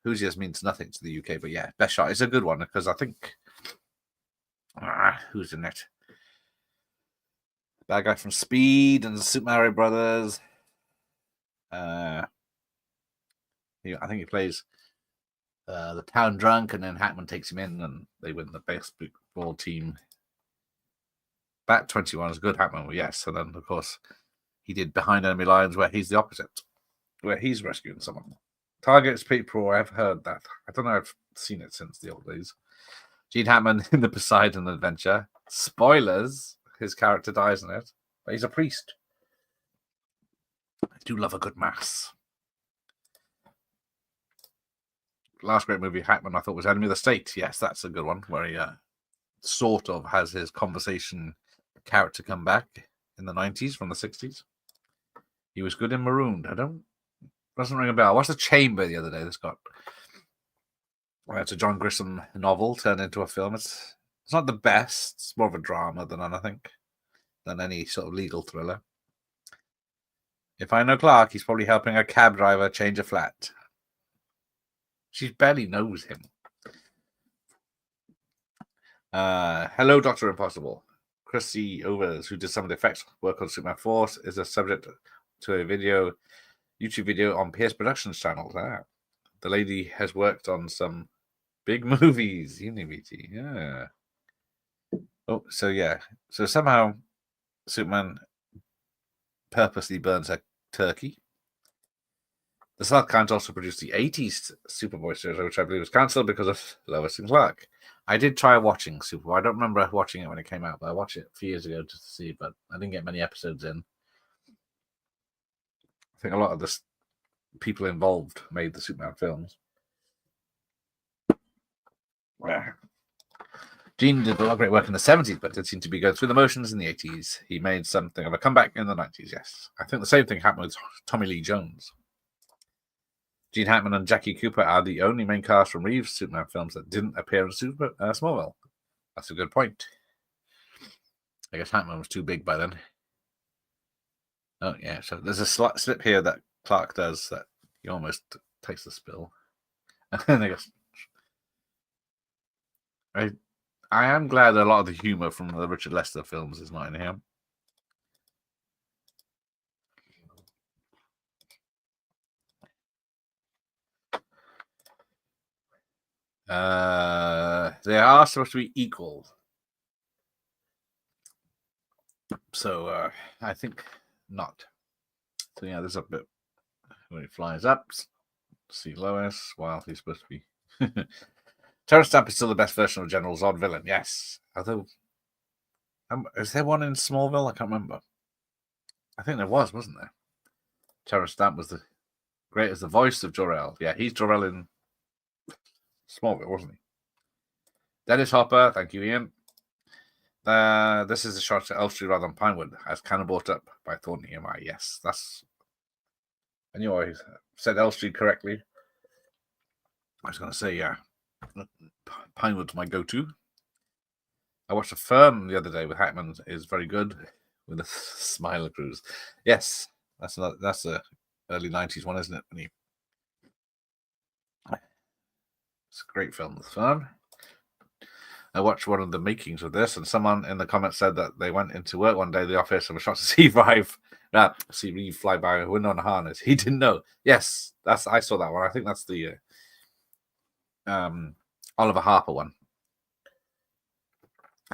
Hoosiers means nothing to the UK, but yeah, best shot is a good one because I think who's in it? Bad guy from Speed and the Super Mario Brothers. I think he plays the town drunk, and then Hackman takes him in, and they win the baseball team. Bat 21 is a good Hackman, yes. And then, of course, he did Behind Enemy Lines, where he's the opposite, where he's rescuing someone. Target's people, I've heard that. I don't know, I've seen it since the old days. Gene Hackman in the Poseidon Adventure. Spoilers. His character dies in it, but he's a priest. I do love a good mass. Last great movie, Hackman, I thought was Enemy of the State. Yes, that's a good one, where he sort of has his conversation character come back in the 90s from the 60s. He was good in Marooned. Doesn't ring a bell. I watched The Chamber the other day. It's a John Grisham novel turned into a film. It's not the best. It's more of a drama than any sort of legal thriller. If I know Clark, he's probably helping a cab driver change a flat. She barely knows him. Hello, Dr. Impossible. Chrissy Overs, who did some of the effects work on Superman Force, is a subject to a YouTube video on PS Productions channel. The lady has worked on some big movies. Unity, yeah. Oh, so yeah. So somehow Superman purposely burns a turkey. The South Count also produced the 80s Superboy series, which I believe was cancelled because of Lois and Clark. I did try watching Superboy. I don't remember watching it when it came out, but I watched it a few years ago just to see, but I didn't get many episodes in. I think a lot of the people involved made the Superman films. Gene did a lot of great work in the 70s, but did seem to be going through the motions in the 80s. He made something of a comeback in the 90s, yes. I think the same thing happened with Tommy Lee Jones. Gene Hackman and Jackie Cooper are the only main cast from Reeves' Superman films that didn't appear in Smallville. That's a good point. I guess Hackman was too big by then. Oh, yeah, so there's a slip here that Clark does that he almost takes the spill. And I guess I am glad a lot of the humor from the Richard Lester films is not in here. They are supposed to be equal. So I think not. So yeah, there's a bit when he flies up, see Lois while he's supposed to be. Terrence Stamp is still the best version of General Zod villain, yes. Although, is there one in Smallville? I can't remember. I think there was, wasn't there? Terrence Stamp was the great as the voice of Jor-El. Yeah, he's Jor-El in Smallville, wasn't he? Dennis Hopper, thank you, Ian. This is a shot at Elf Street rather than Pinewood, as kind of brought up by Thornton EMI. Yes, that's. I knew I said Elf Street correctly. I was going to say, yeah, Pinewood's my go-to. I watched a Firm the other day with Hackman. Is very good with a Smiler Cruise. Yes, that's a early 90s one, isn't it? It's a great film, The Firm. I watched one of the makings of this, and someone in the comments said that they went into work one day, the office, and were shocked to see Reeve fly by a window on a harness. He didn't know. Yes, I saw that one. I think that's the Oliver Harper one.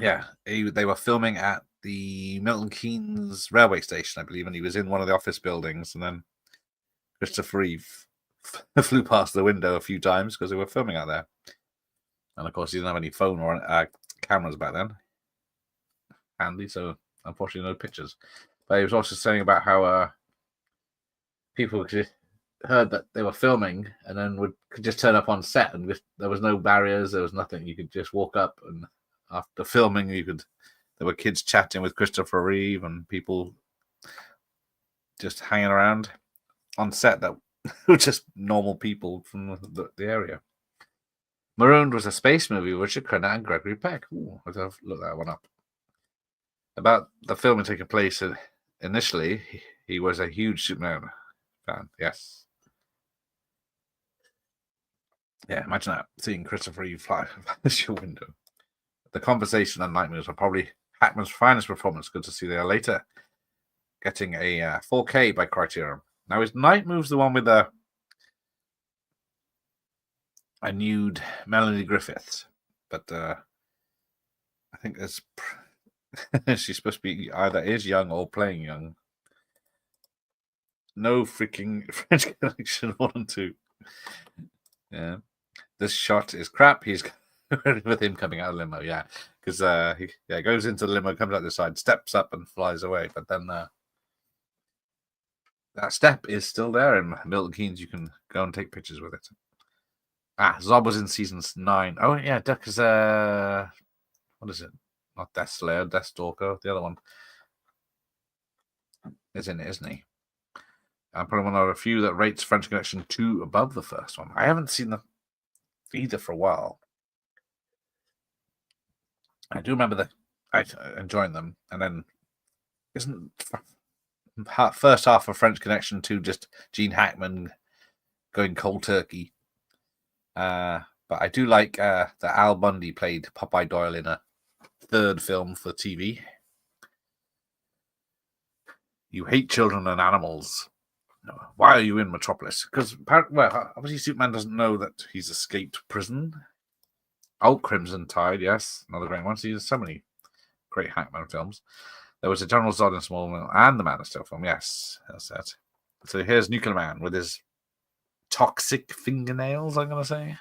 Yeah, they were filming at the Milton Keynes railway station, I believe, and he was in one of the office buildings, and then Christopher Reeve flew past the window a few times because they were filming out there. And of course, he didn't have any phone or cameras back then handy, so unfortunately, no pictures. But he was also saying about how people heard that they were filming and then could just turn up on set, and there was no barriers, there was nothing. You could just walk up, and after filming, there were kids chatting with Christopher Reeve and people just hanging around on set that were just normal people from the area. Marooned was a space movie with Richard Crenna and Gregory Peck. Ooh, I'll have to look that one up. About the filming taking place, initially, he was a huge Superman fan, yes. Yeah, imagine that, seeing Christopher Reeve fly past your window. The Conversation and Night Moves are probably Hackman's finest performance. Good to see there later. Getting a 4K by Criterion. Now, is Night Moves the one with a nude Melanie Griffith? But I think there's she's supposed to be either is young or playing young. No freaking French Connection 1 and 2. Yeah. This shot is crap. He's with him coming out of the limo, yeah. Because he goes into the limo, comes out the side, steps up and flies away. But then that step is still there in Milton Keynes. You can go and take pictures with it. Zob was in season 9. Oh, yeah, Duck is what is it? Not Death Slayer, Death Stalker, the other one. Is in it, isn't he? I'm probably one of a few that rates French Connection 2 above the first one. I haven't seen the either for a while. I do remember enjoying them, and then isn't first half of French Connection 2 just Gene Hackman going cold turkey? But I do like that Al Bundy played Popeye Doyle in a third film for TV. You hate children and animals. Why are you in Metropolis? Because, obviously Superman doesn't know that he's escaped prison. Oh, Crimson Tide, yes. Another great one. So there's so many great Hackman films. There was a General Zod in Smallville and the Man of Steel film. Yes, that's that. So here's Nuclear Man with his toxic fingernails, I'm going to say.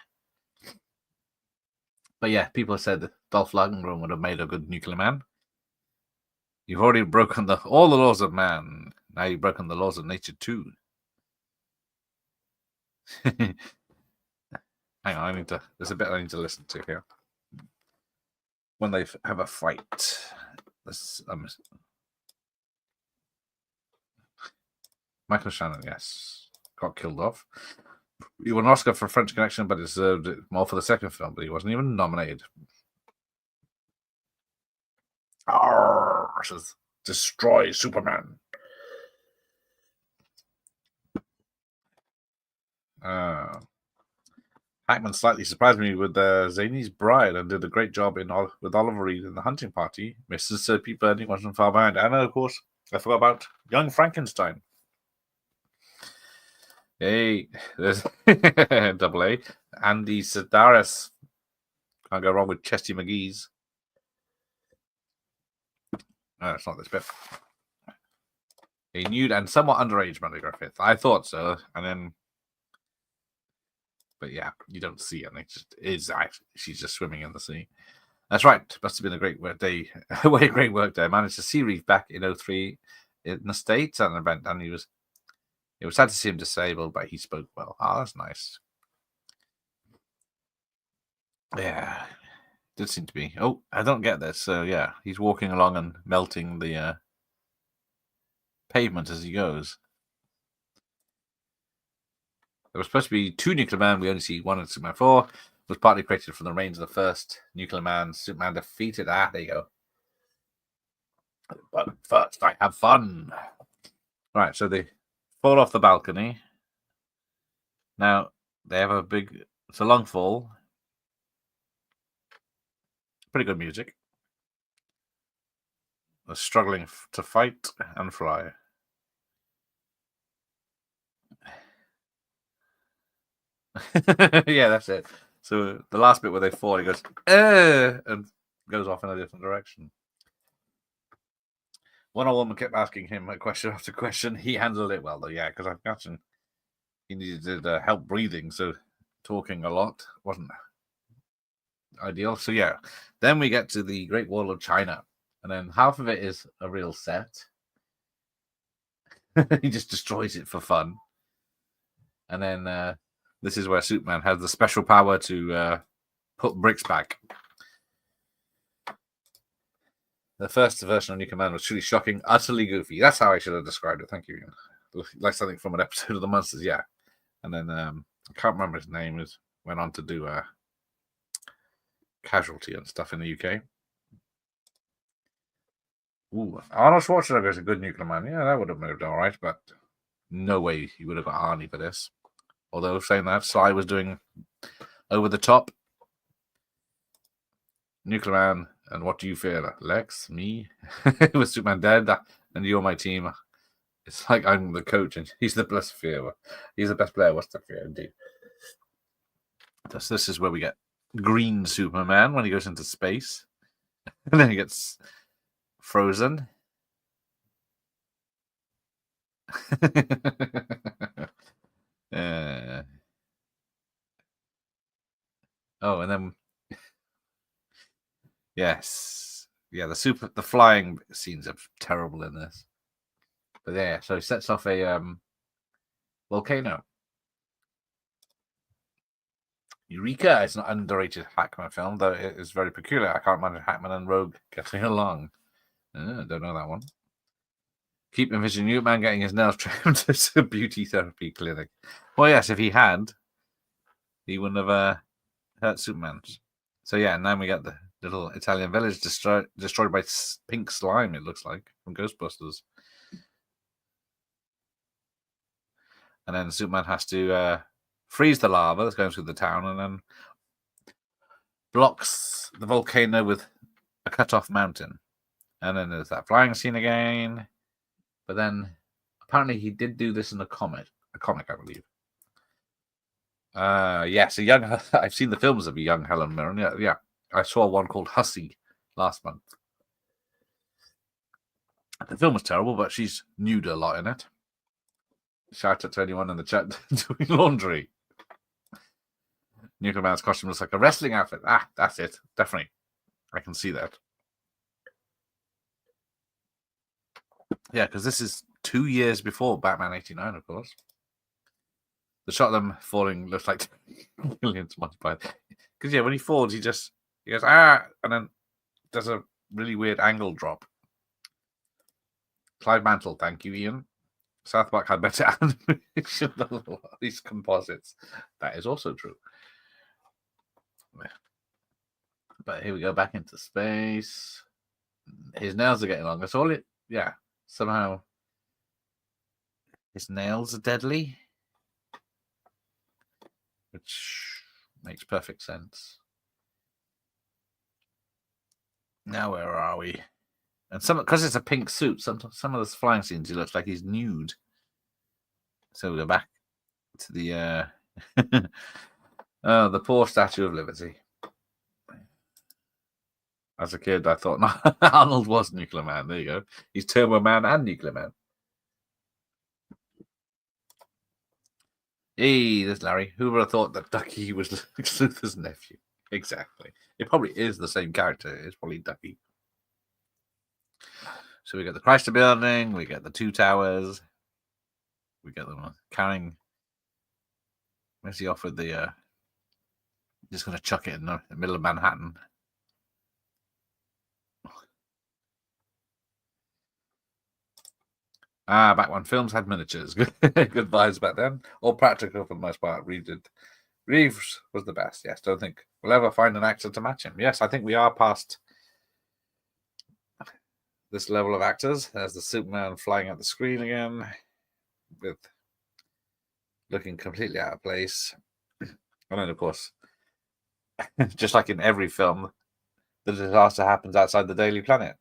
But yeah, people have said that Dolph Lundgren would have made a good Nuclear Man. You've already broken all the laws of man. Now you've broken the laws of nature too. Hang on, there's a bit I need to listen to here. When they have a fight. Michael Shannon, yes. Got killed off. He won an Oscar for French Connection, but deserved it more for the second film, but he wasn't even nominated. Says, destroy Superman. Hackman slightly surprised me with Zany's Bride and did a great job with Oliver Reed in The Hunting Party. Mrs. Sir Pete Burney wasn't far behind. And of course, I forgot about Young Frankenstein. Hey, there's double A. Andy Sedaris. Can't go wrong with Chesty McGee's. No, it's not this bit. A nude and somewhat underage Melanie Griffith. I thought so. And then, but yeah, you don't see it. It just is actually, she's just swimming in the sea. That's right. Must have been a great work day. Great work day. I managed to see Reeve back in 2003 in the States at an event, and it was sad to see him disabled, but he spoke well. Oh, that's nice. Yeah. Did seem to be. Oh, I don't get this. So yeah, he's walking along and melting the pavement as he goes. There was supposed to be 2 Nuclear Men. We only see 1 in Superman 4. It was partly created from the remains of the first Nuclear Man. Superman defeated. There you go. But first, I have fun. Right, so they fall off the balcony. Now they have it's a long fall. Pretty good music. They're struggling to fight and fly. Yeah, that's it. So the last bit where they fall, he goes, and goes off in a different direction. Wonder Woman kept asking him a question after question. He handled it well, though, yeah, because I've gotten he needed help breathing, so talking a lot wasn't ideal. So, yeah, then we get to the Great Wall of China, and then half of it is a real set. He just destroys it for fun. And then this is where Superman has the special power to put bricks back. The first version of New Command was truly shocking, utterly goofy. That's how I should have described it. Thank you. Like something from an episode of The Monsters, yeah. And then I can't remember his name. It went on to do Casualty and stuff in the UK. Ooh, Arnold Schwarzenegger is a good Nuclear Man. Yeah, that would have moved all right, but no way he would have got Arnie for this. Although saying that, Sly was doing Over the Top. Nuclear Man, and what do you fear? Lex? Me? With Superman dead, and you're my team. It's like I'm the coach, and he's the best fear. He's the best player. What's the fear, indeed? This is where we get Green Superman when he goes into space. And then he gets frozen. Oh, and then yes, yeah, the flying scenes are terrible in this. But yeah, so he sets off a volcano. Eureka! It's an underrated Hackman film, though it is very peculiar. I can't imagine Hackman and Rogue getting along. Don't know that one. Keep envisioning Newman getting his nails trimmed to a beauty therapy clinic. Well, yes, if he had, he wouldn't have hurt Superman. So yeah, and then we get the little Italian village destroyed by pink slime, it looks like, from Ghostbusters. And then Superman has to freeze the lava that's going through the town and then blocks the volcano with a cut-off mountain. And then there's that flying scene again. But then apparently he did do this in a comic, I believe. Yes, I've seen the films of a young Helen Mirren. Yeah. I saw one called Hussy last month. The film was terrible, but she's nude a lot in it. Shout out to anyone in the chat doing laundry. Nuclear Man's costume looks like a wrestling outfit. That's it. Definitely. I can see that. Yeah, because this is 2 years before Batman 89, of course. The shot of them falling looks like millions multiplied. Because, yeah, when he falls, he goes, and then does a really weird angle drop. Clive Mantle, thank you, Ian. South Park had better animation than these composites. That is also true. But here we go, back into space. His nails are getting longer. So somehow his nails are deadly, which makes perfect sense. Now where are we? And because it's a pink suit, some of those flying scenes, he looks like he's nude. So we go back to the the poor Statue of Liberty. As a kid, I thought Arnold was Nuclear Man. There you go. He's Turbo Man and Nuclear Man. Hey, there's Larry. Who would have thought that Ducky was Lex Luthor's nephew? Exactly. It probably is the same character. It's probably Ducky. So we get the Chrysler Building. We get the two towers. We get them carrying. Where's he off with the? Just going to chuck it in the middle of Manhattan. Back when films had miniatures. Good vibes back then. All practical for the most part. Reeves was the best. Yes, don't think we'll ever find an actor to match him. Yes, I think we are past this level of actors. There's the Superman flying at the screen again, with looking completely out of place. And then, of course, just like in every film, the disaster happens outside the Daily Planet.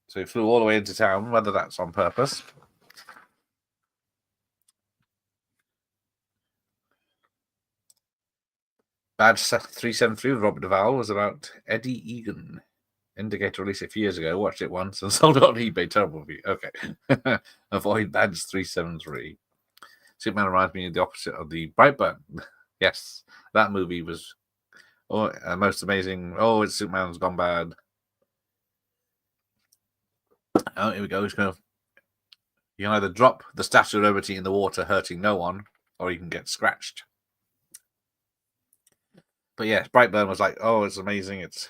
So he flew all the way into town, whether that's on purpose. Badge 373 with Robert Duvall was about Eddie Egan. Indicator released it a few years ago. Watched it once and sold it on eBay. Terrible movie. Okay. Avoid Badge 373. Superman reminds me of the opposite of the Brightburn. Yes, that movie was most amazing. Oh, it's Superman's gone bad. Oh, here we go. You can either drop the Statue of Liberty in the water, hurting no one, or you can get scratched. But yeah, Brightburn was like, oh, it's amazing. It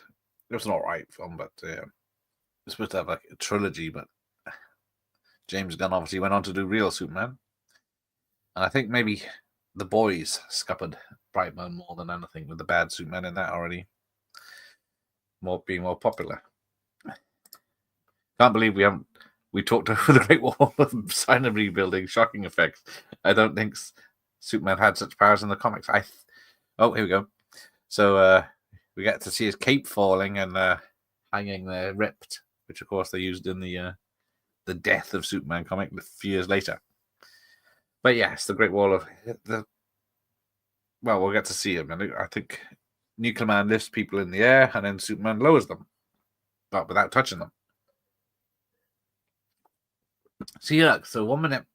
was an alright film, but it's supposed to have like a trilogy. But James Gunn obviously went on to do real Superman, and I think maybe the boys scuppered Brightburn more than anything with the bad Superman in that already, being more popular. Can't believe we talked over the Great Wall of China rebuilding, shocking effects. I don't think Superman had such powers in the comics. Oh, here we go. So we get to see his cape falling and hanging there, ripped, which of course they used in the Death of Superman comic a few years later. But yes, the Great Wall of well, we'll get to see him, and I think Nuclear Man lifts people in the air, and then Superman lowers them, but without touching them. See, look, so 1 minute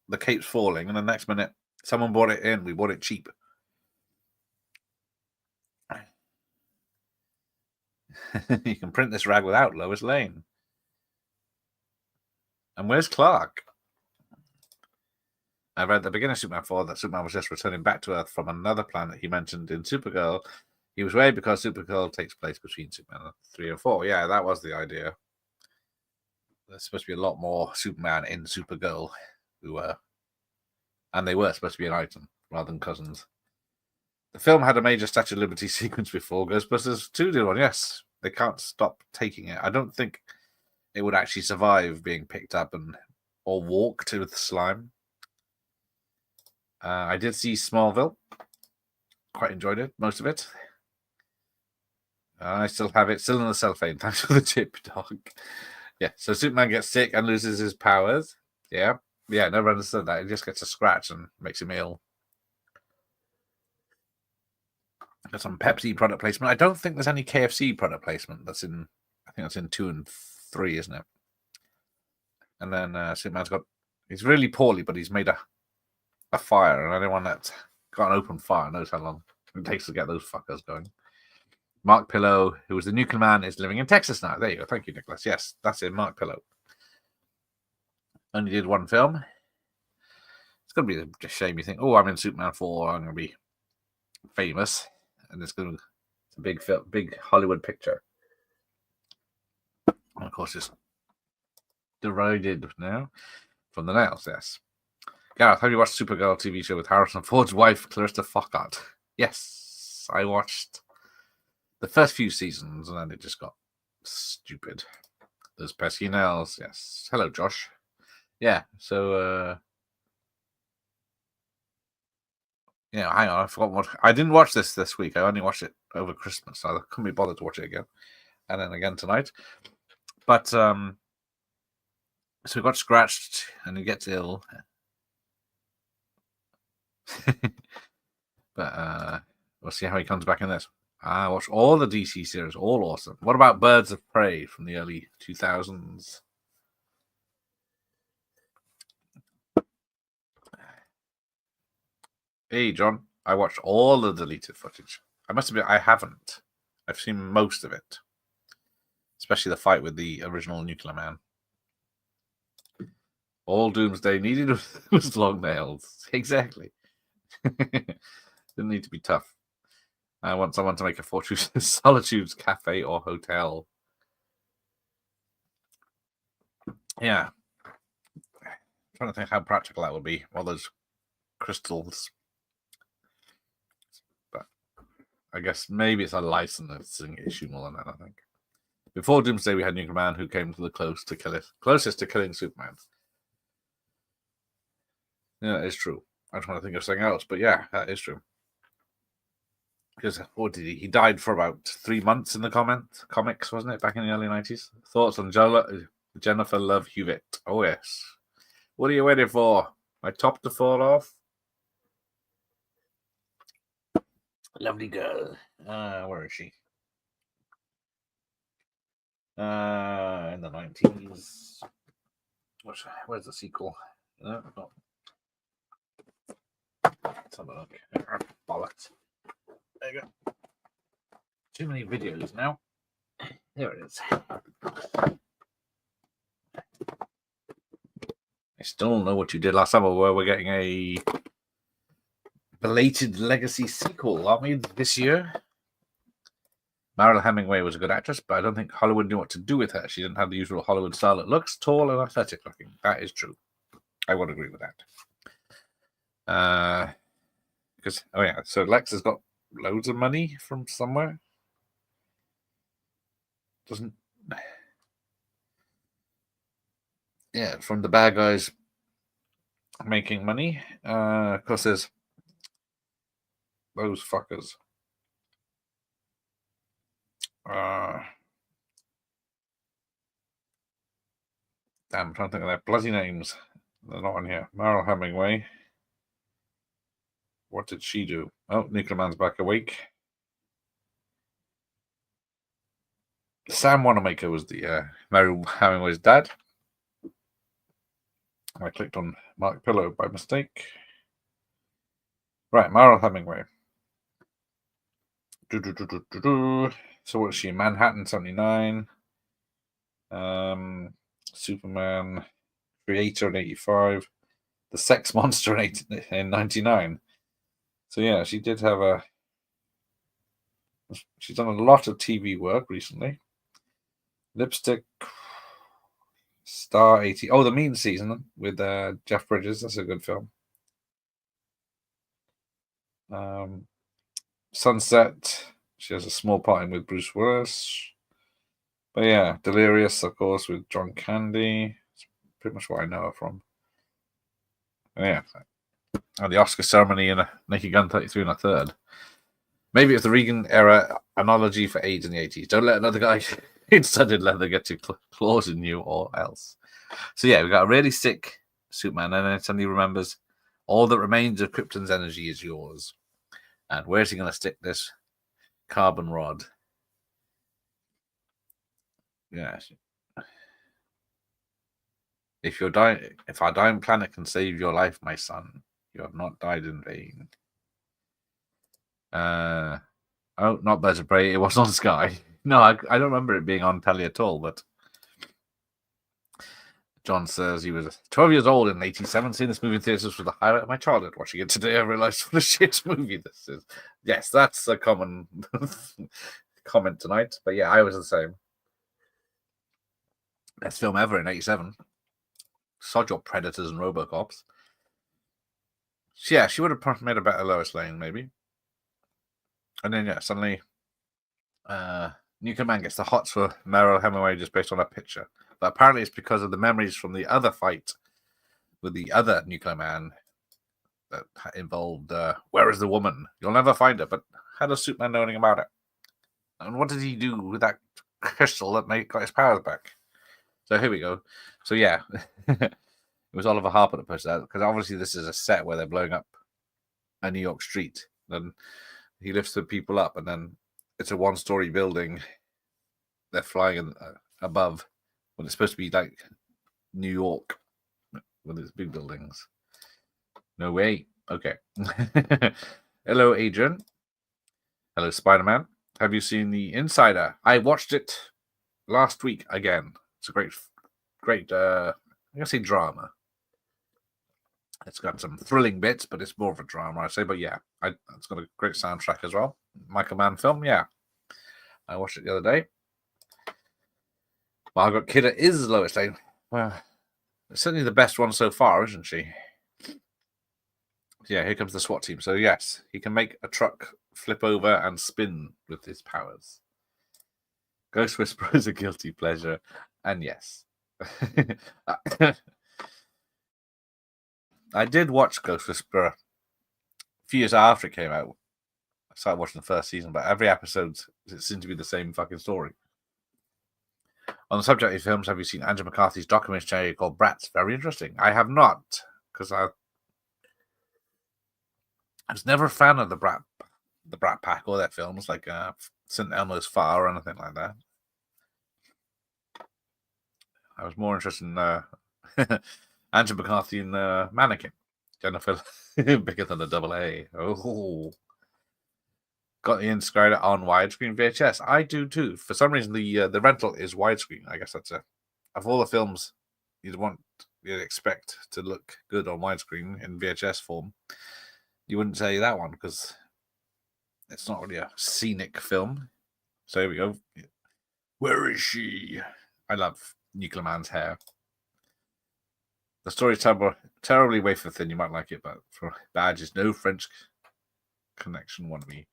the cape's falling, and the next minute someone bought it in. We bought it cheap. You can print this rag without Lois Lane. And where's Clark? I read at the beginning of Superman 4 that Superman was just returning back to Earth from another planet he mentioned in Supergirl. He was worried because Supergirl takes place between Superman 3 and 4. Yeah, that was the idea. There's supposed to be a lot more Superman in Supergirl, and they were supposed to be an item rather than cousins. The film had a major Statue of Liberty sequence before Ghostbusters 2 did one. Yes, they can't stop taking it. I don't think it would actually survive being picked up or walked with slime. I did see Smallville. Quite enjoyed it, most of it. I still have it, still in the cellophane. Thanks for the tip, dog. Yeah, so Superman gets sick and loses his powers. Yeah, never understood that. He just gets a scratch and makes him ill. Got some Pepsi product placement. I don't think there's any KFC product placement. I think that's in 2 and 3, isn't it? And then Superman's he's really poorly, but he's made a fire, and anyone that's got an open fire knows how long it takes to get those fuckers going. Mark Pillow, who was the Nuclear Man, is living in Texas now. There you go. Thank you, Nicholas. Yes, that's it, Mark Pillow. Only did one film. It's going to be a shame you think, oh, I'm in Superman 4, I'm going to be famous. And it's a big film, big Hollywood picture. And of course, it's derided now from the nails, yes. Gareth, have you watched Supergirl TV show with Harrison Ford's wife, Clarissa Fockart? Yes, I watched the first few seasons, and then it just got stupid. Those pesky nails, yes. Hello, Josh. Yeah, so, hang on, I forgot I didn't watch this week. I only watched it over Christmas, so I couldn't be bothered to watch it again. And then again tonight. But, so he got scratched, and he gets ill. But we'll see how he comes back in this. I watched all the DC series, all awesome. What about Birds of Prey from the early 2000s? Hey, John, I watched all the deleted footage. I haven't. I've seen most of it, especially the fight with the original Nuclear Man. All Doomsday needed was long nails. Exactly. Didn't need to be tough. I want someone to make a Fortress Solitude's cafe or hotel. Yeah. I'm trying to think how practical that would be. All those crystals. But I guess maybe it's a licensing issue more than that, I think. Before Doomsday, we had Nuclear Man who came to the closest to killing Superman. Yeah, it's true. I'm trying to think of something else, but yeah, that is true. Because what did he died for about 3 months in the comics, wasn't it, back in the early 90s? Thoughts on Jennifer Love Hewitt? Oh, yes. What are you waiting for? My top to fall off? Lovely girl. Where is she? In the 90s. Where's the sequel? No, not. Let's have a look. Bollocks. There you go. Too many videos now. There it is. I still don't know what you did last summer, where we're getting a belated legacy sequel, aren't we, this year? Mariel Hemingway was a good actress, but I don't think Hollywood knew what to do with her. She didn't have the usual Hollywood style that looks tall and athletic looking. That is true. I would agree with that. Because, oh yeah, so Lex has got loads of money from somewhere. Doesn't. Yeah, from the bad guys making money. Of course, there's those fuckers. Damn, I'm trying to think of their bloody names. They're not on here. Mariel Hemingway. What did she do? Oh, Nuclear Man's back awake. Sam Wanamaker was the Mariel Hemingway's dad. I clicked on Mark Pillow by mistake. Right, Mariel Hemingway. So what is she? Manhattan 79. Superman Creator in 85. The Sex Monster in 99. So yeah, she did have a. She's done a lot of TV work recently. Lipstick. Star 80. Oh, the Mean Season with Jeff Bridges. That's a good film. Sunset. She has a small part in with Bruce Willis. But yeah, Delirious, of course, with John Candy. That's pretty much what I know her from. Yeah. And the Oscar ceremony in a Naked Gun 33 and a third. Maybe it's the Reagan era analogy for AIDS in the 80s. Don't let another guy in studded leather get your claws in you or else. So yeah, we got a really sick Superman, and then suddenly remembers all that remains of Krypton's energy is yours. And where's he going to stick this carbon rod? Yeah. If our dying planet can save your life, my son, you have not died in vain. Oh, not Birds of Prey. It was on Sky. No, I don't remember it being on telly at all. But John says he was 12 years old in 1987. Seeing this movie in theaters was the highlight of my childhood. Watching it today, I realized what a shit movie this is. Yes, that's a common comment tonight. But yeah, I was the same. Best film ever in 87. Sod your Predators and Robocops. Yeah, she would have made a better Lois Lane, maybe. And then, yeah, suddenly, Nuclear Man gets the hots for Mariel Hemingway just based on a picture. But apparently it's because of the memories from the other fight with the other Nuclear Man that involved, where is the woman? You'll never find her, but how does Superman know anything about it? And what did he do with that crystal that got his powers back? So here we go. So yeah, it was Oliver Harper that posted that, because obviously this is a set where they're blowing up a New York street. Then he lifts the people up, and then it's a one-story building. They're flying above when it's supposed to be like New York with its big buildings. No way. Okay. Hello, Adrian. Hello, Spider-Man. Have you seen The Insider? I watched it last week again. It's a great, I'm going to say drama. It's got some thrilling bits, but it's more of a drama, I'd say. But yeah, it's got a great soundtrack as well. Michael Mann film, yeah. I watched it the other day. Margaret Kidder is Lois Lane. Well, certainly the best one so far, isn't she? Yeah, here comes the SWAT team. So yes, he can make a truck flip over and spin with his powers. Ghost Whisperer is a guilty pleasure. And yes. I did watch Ghost Whisperer a few years after it came out. I started watching the first season, but every episode seemed to be the same fucking story. On the subject of films, have you seen Andrew McCarthy's documentary called Brats? Very interesting. I have not, because I was never a fan of the Brat Pack or their films, like St. Elmo's Fire or anything like that. I was more interested in Andrew McCarthy in Mannequin. Jennifer, bigger than a double A. Oh, got the Inscrider on widescreen VHS. I do too. For some reason, the rental is widescreen. I guess that's of all the films you'd expect to look good on widescreen in VHS form. You wouldn't say that one because it's not really a scenic film. So here we go. Where is she? I love Nuclear Man's hair. The story's terribly wafer thin. You might like it, but for badges, no French Connection wannabe.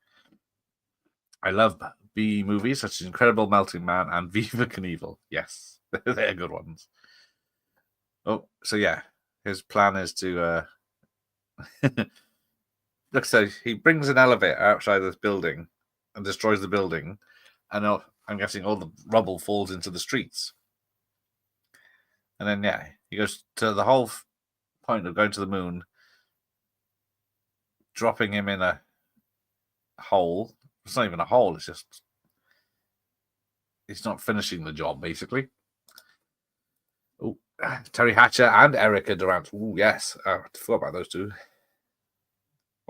I love B movies such as Incredible Melting Man and Viva Knievel. Yes, they're good ones. Oh, so yeah, his plan is to look. So he brings an elevator outside this building and destroys the building, and I'm guessing all the rubble falls into the streets. And then yeah, he goes to the whole point of going to the moon, dropping him in a hole. It's not even a hole. It's just he's not finishing the job, basically. Oh, Terry Hatcher and Erica Durant. Oh, yes. I forgot about those two.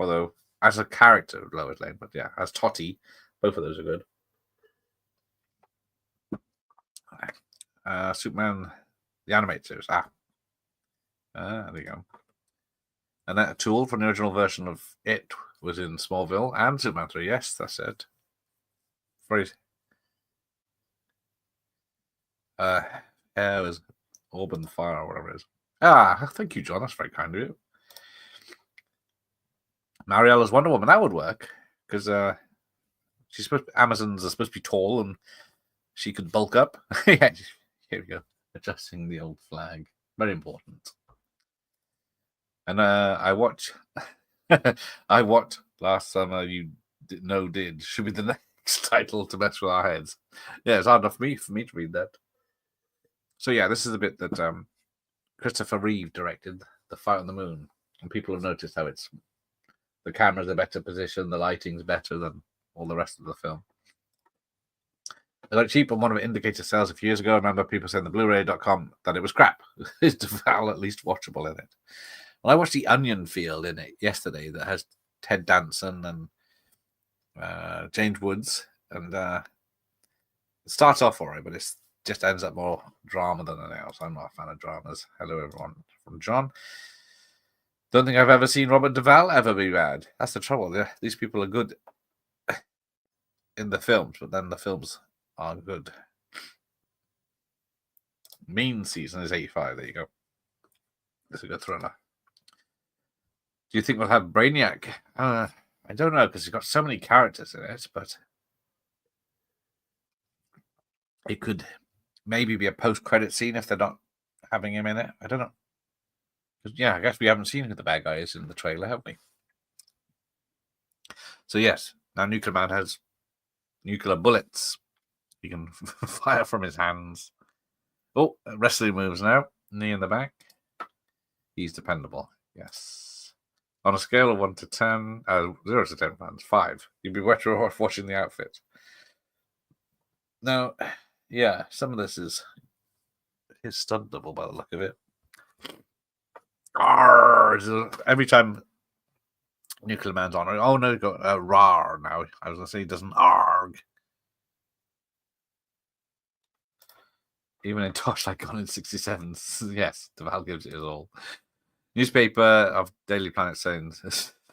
Although, as a character, Lois Lane, but yeah, as Totty, both of those are good. Superman, the animated series. There we go. And that tool from the original version of It was in Smallville and Superman 3. Yes, that's it. Very. Hair was Auburn Fire or whatever it is. Thank you, John. That's very kind of you. Mariella's Wonder Woman. That would work because Amazons are supposed to be tall and she could bulk up. Yeah, here we go. Adjusting the old flag. Very important. And I watched last summer. You did should be the next title to mess with our heads. Yeah, it's hard enough for me to read that. So yeah, this is a bit that Christopher Reeve directed, The Fight on the Moon, and people have noticed how the camera's a better position, the lighting's better than all the rest of the film. It looked cheap on one of the indicator sales a few years ago. I remember people saying the Blu-ray.com that it was crap. Is Duval at least watchable in it? Well, I watched The Onion Field in it yesterday that has Ted Danson and James Woods, and it starts off all right, but it just ends up more drama than anything else. I'm not a fan of dramas. Hello, everyone, from John. Don't think I've ever seen Robert Duvall ever be bad. That's the trouble. These people are good in the films, but then the films are good. Mean Season is 85. There you go. This is a good thriller. Do you think we'll have Brainiac? I don't know, because he's got so many characters in it, but it could maybe be a post-credit scene if they're not having him in it. I don't know. Yeah, I guess we haven't seen who the bad guy is in the trailer, have we? So yes, now Nuclear Man has nuclear bullets. He can fire from his hands. Oh, wrestling moves now. Knee in the back. He's dependable. Yes. On a scale of 1 to 10, 0 to 10 fans, 5. You'd be better off watching the outfit. Now, yeah, some of this is stuntable by the look of it. Arrgh! Every time Nuclear Man's on, oh no, got rar now. I was going to say he doesn't arg. Even in Torchlight Gone in 67, yes, Duval gives it his all. Newspaper of Daily Planet saying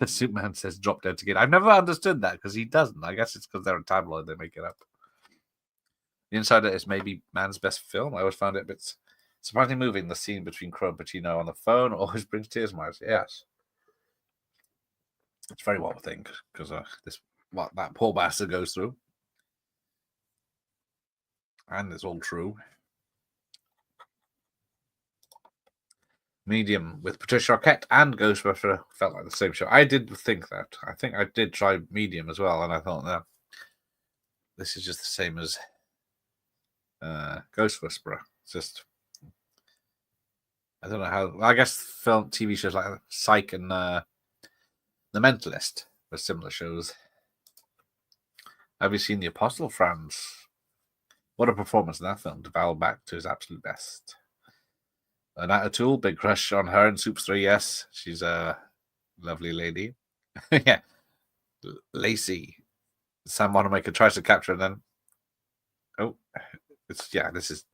Superman says drop dead to get. I've never understood that because he doesn't. I guess it's because they're a tabloid, they make it up. The Insider is maybe man's best film. I always found it a bit surprisingly moving. The scene between Crow and Pacino on the phone always brings tears to my eyes. Yes. It's very well, I think, because what that poor bastard goes through. And it's all true. Medium with Patricia Arquette and Ghostbuster felt like the same show. I did think that. I think I did try Medium as well, and I thought, no, this is just the same as Ghost Whisperer. It's just, I don't know how. I guess TV shows like Psych and The Mentalist were similar shows. Have you seen The Apostle, Franz? What a performance in that film. Duvall back to his absolute best. Annette O'Toole, big crush on her in Soups 3, yes. She's a lovely lady. Yeah. Lacey. Sam Wanamaker tries to capture and then... Oh, this is...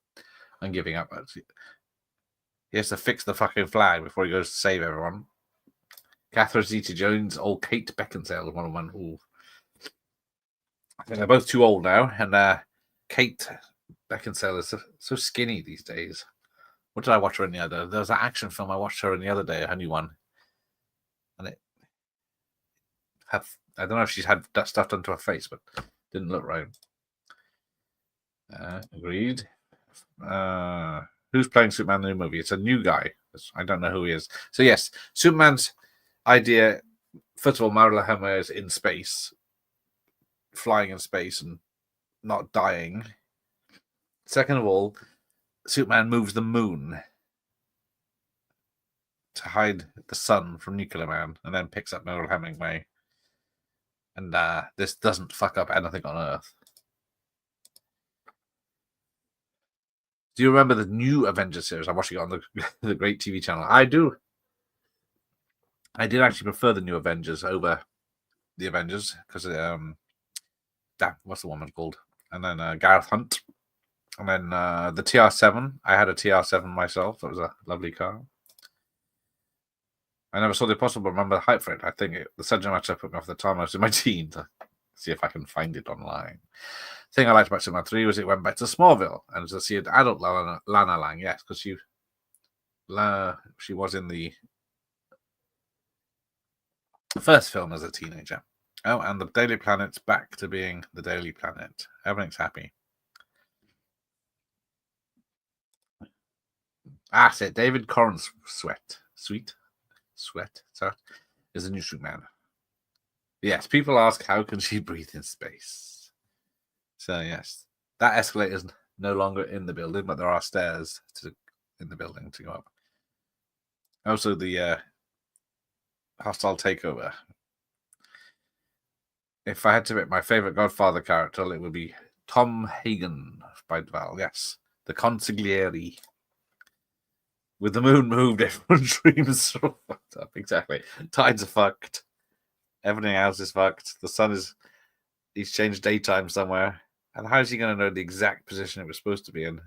I'm giving up. He has to fix the fucking flag before he goes to save everyone. Catherine Zeta-Jones, old Kate Beckinsale is one of them. Ooh. I think they're both too old now, and Kate Beckinsale is so skinny these days. What did I watch her in the other? There was an action film I watched her in the other day, a new one. And it had, I don't know if she's had that stuff done to her face, but didn't look right. Agreed. Who's playing Superman in the new movie? It's a new guy. I don't know who he is. So yes, Superman's idea, first of all, Marla Hammer is in space, flying in space and not dying. Second of all, Superman moves the moon to hide the sun from Nuclear Man and then picks up Merrill Hemingway. And this doesn't fuck up anything on Earth. Do you remember the new Avengers series? I'm watching it on the great TV channel. I do. I did actually prefer the new Avengers over the Avengers because, what's the woman called? And then Gareth Hunt. And then the TR7. I had a TR7 myself. That was a lovely car. I never saw The Impossible. Remember the hype for it. I think the subject matter put me off the time I was in my teens. To see if I can find it online. The thing I liked about Superman 3 was it went back to Smallville and to see an adult Lana Lang. Yes, because she was in the first film as a teenager. Oh, and the Daily Planet's back to being the Daily Planet. Everything's happy. That's it. David Corns Sweat is a new Superman. Yes, people ask, how can she breathe in space? So, yes, that escalator is no longer in the building, but there are stairs in the building to go up. Also, the hostile takeover. If I had to pick my favorite Godfather character, it would be Tom Hagen by Duvall. Yes, the consigliere. With the moon moved, everyone's dreams are fucked up. Exactly. Tides are fucked. Everything else is fucked. The sun he's changed daytime somewhere. And how is he going to know the exact position it was supposed to be in?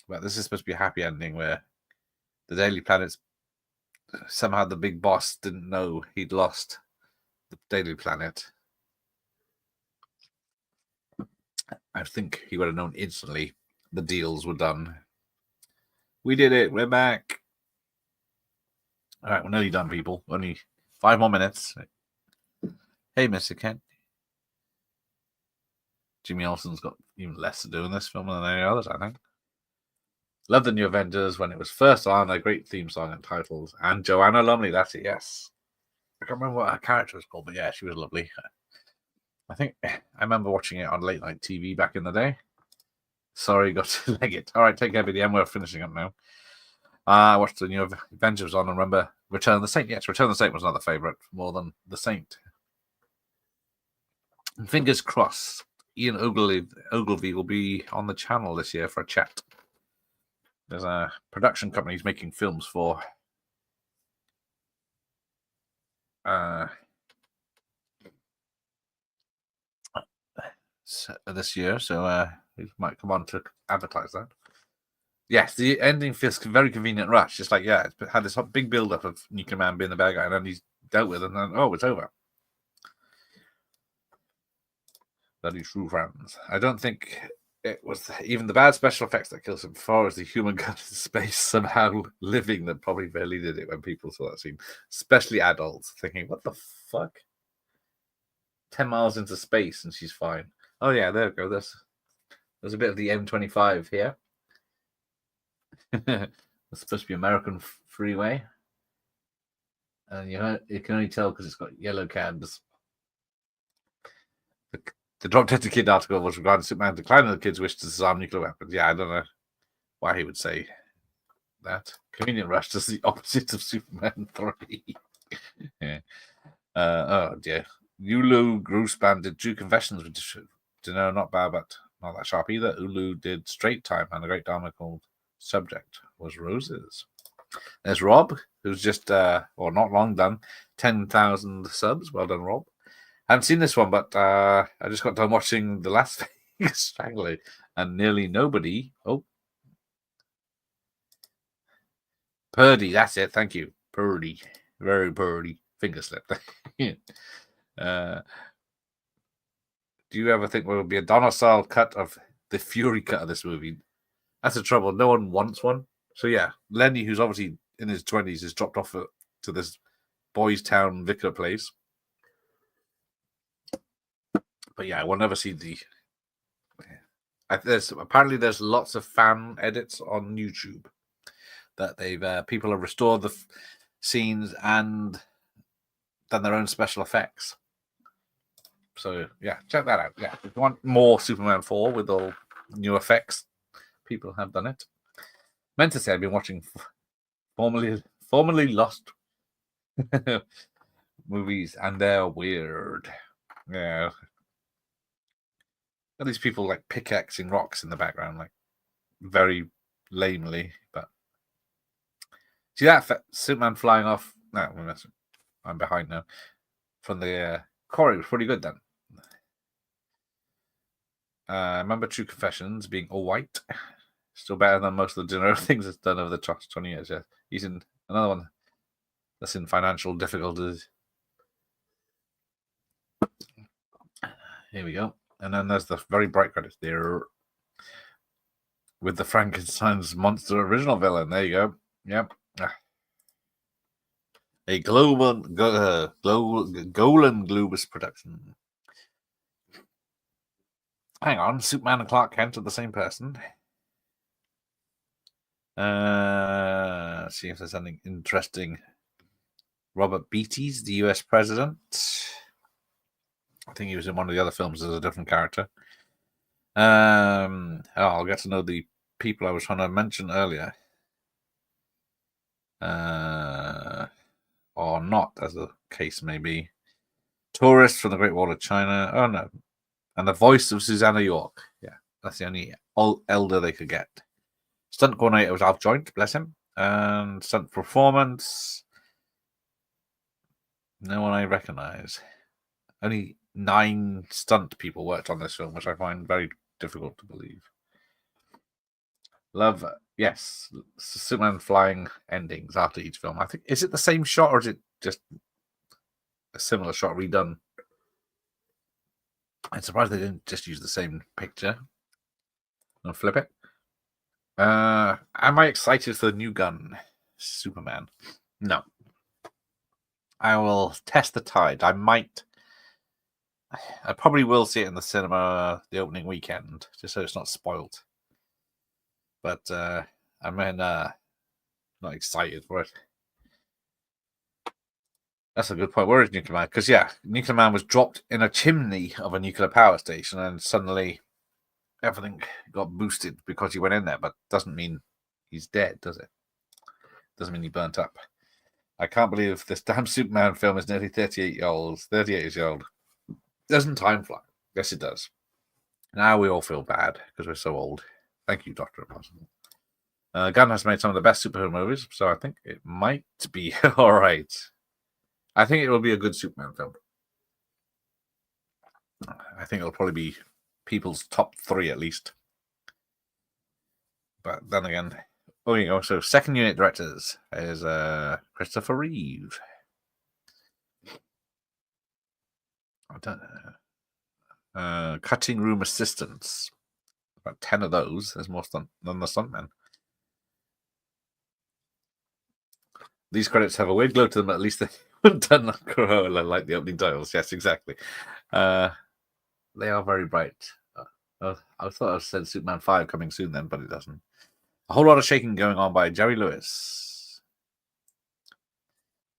But this is supposed to be a happy ending where the Daily Planet's somehow the big boss didn't know he'd lost the Daily Planet. I think he would have known instantly the deals were done. We did it. We're back. All right, we're nearly done, people. Only 5 more minutes. Hey, Mr. Kent. Jimmy Olsen's got even less to do in this film than any others, I think. Love the new Avengers when it was first on. A great theme song and titles. And Joanna Lumley, that's it, yes. I can't remember what her character was called, but yeah, she was lovely. I remember watching it on late night TV back in the day. Sorry, got to leg it. All right, take care, BDM. We're finishing up now. I watched the new Avengers on and remember Return of the Saint. Yes, Return of the Saint was another favourite, more than The Saint. And fingers crossed, Ian Ogilvy will be on the channel this year for a chat. There's a production company he's making films for. This year, so he might come on to advertise that. Yes, the ending feels very convenient rush. Just like, yeah, it's had this big build-up of Nuclear Man being the bad guy, and then he's dealt with, and then, oh, it's over. Bloody true friends. I don't think it was even the bad special effects that kills him, far as the human gun in space somehow living that probably barely did it when people saw that scene. Especially adults thinking, what the fuck? 10 miles into space and she's fine. Oh, yeah, there we go. There's a bit of the M25 here. It's supposed to be American freeway. And you can only tell because it's got yellow cabs. The Drop Dead to Kid article was regarding Superman declining the kids' wish to disarm nuclear weapons. Yeah, I don't know why he would say that. Convenient rush is the opposite of Superman 3. Yeah. Oh, dear. Yulu Grossband did 2 confessions know, not bad, but not that sharp either. Ulu did Straight Time, and a great drama called Subject was Roses. There's Rob, who's just, or not long done, 10,000 subs. Well done, Rob. I haven't seen this one, but I just got done watching The Las Vegas Strangler, and nearly nobody. Oh, Purdy, that's it. Thank you, Purdy. Very Purdy. Finger slip. Do you ever think there will be a Donna-style cut of the Fury cut of this movie? That's the trouble. No one wants one. So yeah, Lenny, who's obviously in his 20s, has dropped off to this Boys Town vicar place. But yeah, we'll never see the. Apparently there's lots of fan edits on YouTube that they've people have restored the scenes and done their own special effects. So yeah, check that out. Yeah, if you want more Superman 4 with all new effects, people have done it. Meant to say I've been watching formerly lost movies, and they're weird. Yeah. At least people like pickaxing rocks in the background, like very lamely. But see that Superman flying off? No, I'm behind now. From the quarry was pretty good then. Remember True Confessions being all white? Still better than most of the general things it's done over the past 20 years. Yeah, he's in another one that's in financial difficulties. Here we go. And then there's the very bright credits there with the Frankenstein's monster original villain. There you go. Yep. A Golan Globus production. Hang on, Superman and Clark Kent are the same person. See if there's something interesting. Robert Beatty's the US president. I think he was in one of the other films as a different character. I'll get to know the people I was trying to mention earlier. Or not, as the case may be. Tourists from the Great Wall of China. Oh, no. And the voice of Susanna York. Yeah, that's the only elder they could get. Stunt coordinator was Alf Joint, bless him. And stunt performance. No one I recognize. Only 9 stunt people worked on this film, which I find very difficult to believe. Love, yes, Superman flying endings after each film. I think, is it the same shot or is it just a similar shot redone? I'm surprised they didn't just use the same picture and flip it. Am I excited for the new gun, Superman? No. I will test the tide. I probably will see it in the cinema the opening weekend, just so it's not spoiled. But I'm not excited for it. That's a good point. Where is Nuclear Man? Because, yeah, Nuclear Man was dropped in a chimney of a nuclear power station, and suddenly everything got boosted because he went in there. But doesn't mean he's dead, does it? Doesn't mean he burnt up. I can't believe this damn Superman film is nearly 38 years old. Doesn't time fly? Yes, it does. Now we all feel bad because we're so old. Thank you, Dr. Impossible. Gunn has made some of the best superhero movies, so I think it might be all right. I think it will be a good Superman film. I think it'll probably be people's top 3 at least. But then again, oh, you go. So second unit directors is Christopher Reeve. I don't know. Cutting room assistants. About 10 of those. There's more than the stuntmen. These credits have a weird glow to them, but at least they haven't done Corolla like the opening titles. Yes, exactly. They are very bright. I thought I said Superman 5 coming soon then, but it doesn't. A whole lot of shaking going on by Jerry Lewis.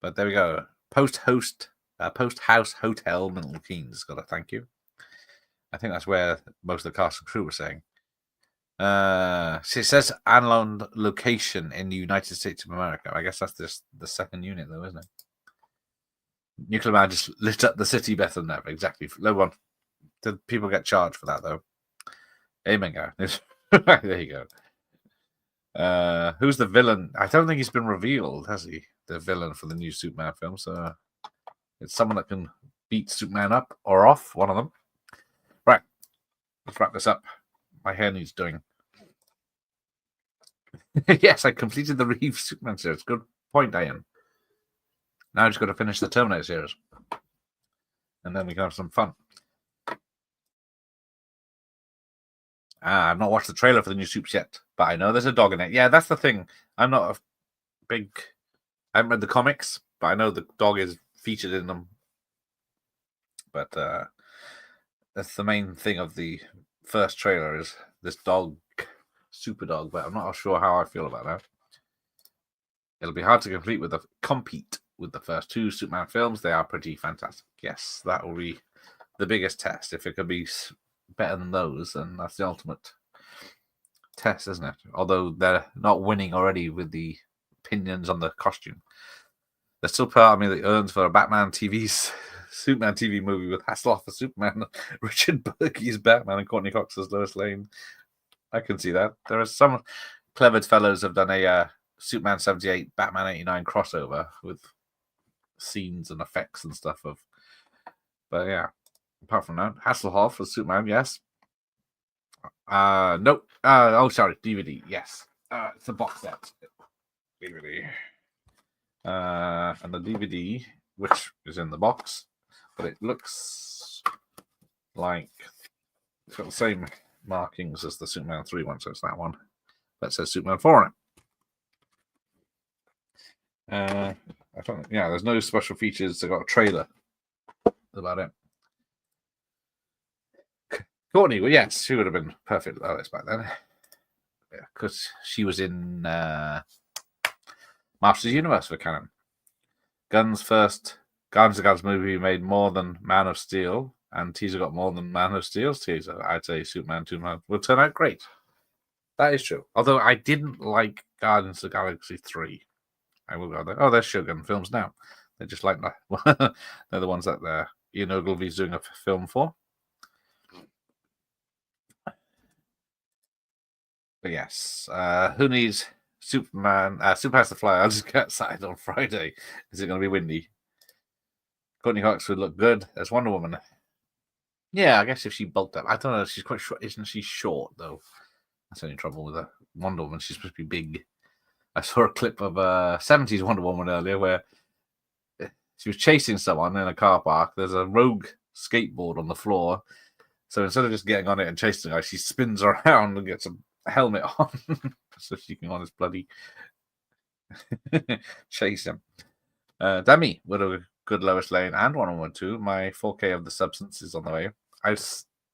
But there we go. Post House Hotel, Milton Keynes. Got to thank you. I think that's where most of the cast and crew were saying. It says unknown location in the United States of America. I guess that's just the second unit, though, isn't it? Nuclear Man just lit up the city better than ever. Exactly. Low one. Did people get charged for that, though? Amen, go. There you go. Who's the villain? I don't think he's been revealed, has he? The villain for the new Superman film. So it's someone that can beat Superman up or off, one of them. Right. Let's wrap this up. My hair needs doing. Yes, I completed the Reeves Superman series. Good point, Ian. Now I just got to finish the Terminator series. And then we can have some fun. I've not watched the trailer for the new Supes yet, but I know there's a dog in it. Yeah, that's the thing. I'm not a big... I haven't read the comics, but I know the dog is featured in them. But that's the main thing of the first trailer is this dog, super dog, but I'm not sure how I feel about that. It'll be hard to compete with the first two Superman films. They are pretty fantastic. Yes, that will be the biggest test. If it could be better than those, then that's the ultimate test, isn't it? Although they're not winning already with the opinions on the costume. There's still part of me that earns for a Batman Superman TV movie with Hasselhoff as Superman, Richard Burke's Batman, and Courtney Cox as Lois Lane. I can see that. There are some clever fellows have done a Superman 78, Batman 89 crossover with scenes and effects and stuff. But yeah, apart from that, Hasselhoff as Superman, yes. Nope. Sorry, DVD, yes. It's a box set. DVD. And the DVD, which is in the box, but it looks like it's got the same markings as the Superman 3 one, so it's that one. That says Superman 4 on it. I don't. Yeah, there's no special features. They got a trailer. That's about it. Courtney, well, yes, she would have been perfect with Alice back then. Yeah, because she was in Masters Universe for canon. Guns' first Guardians of the Galaxy movie made more than Man of Steel, and teaser got more than Man of Steel's teaser. I'd say Superman 2 will turn out great. That is true. Although I didn't like Guardians of the Galaxy 3. I will go there. Oh, they're Shogun films now. They're just like that. They're the ones that Ian Ogilvy's doing a film for. But yes, who needs Superman? Super has to fly. I'll just get outside on Friday. Is it going to be windy? Courtney Cox would look good as Wonder Woman. Yeah, I guess if she bulked up. I don't know. She's quite short. Isn't she short, though? That's the only trouble with her. Wonder Woman. She's supposed to be big. I saw a clip of 70s Wonder Woman earlier where she was chasing someone in a car park. There's a rogue skateboard on the floor. So instead of just getting on it and chasing the guy, she spins around and gets a helmet on so she can honest bloody chase him. Demi with a good Lois Lane and Wonder Woman 2. My 4K of The Substance is on the way. I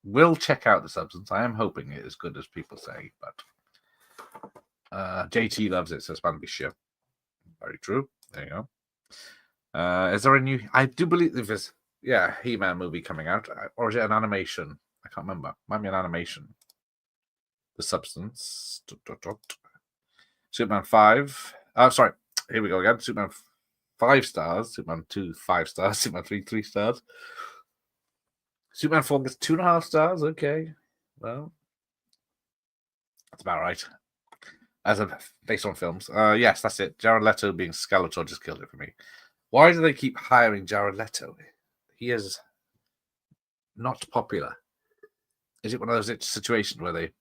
will check out The Substance. I am hoping it is good as people say, but JT loves it, so it's bound to be shit. Very true. There you go. Is there a new? I do believe there's He-Man movie coming out, or is it an animation? I can't remember. Might be an animation. The Substance. Superman 5. Sorry. Here we go again. Superman 5 stars. Superman 2 5 stars. Superman 3 3 stars. Superman 4 gets 2.5 stars. Okay. Well, that's about right. As a based on films. Yes, that's it. Jared Leto being Skeletor just killed it for me. Why do they keep hiring Jared Leto? He is not popular. Is it one of those situations where they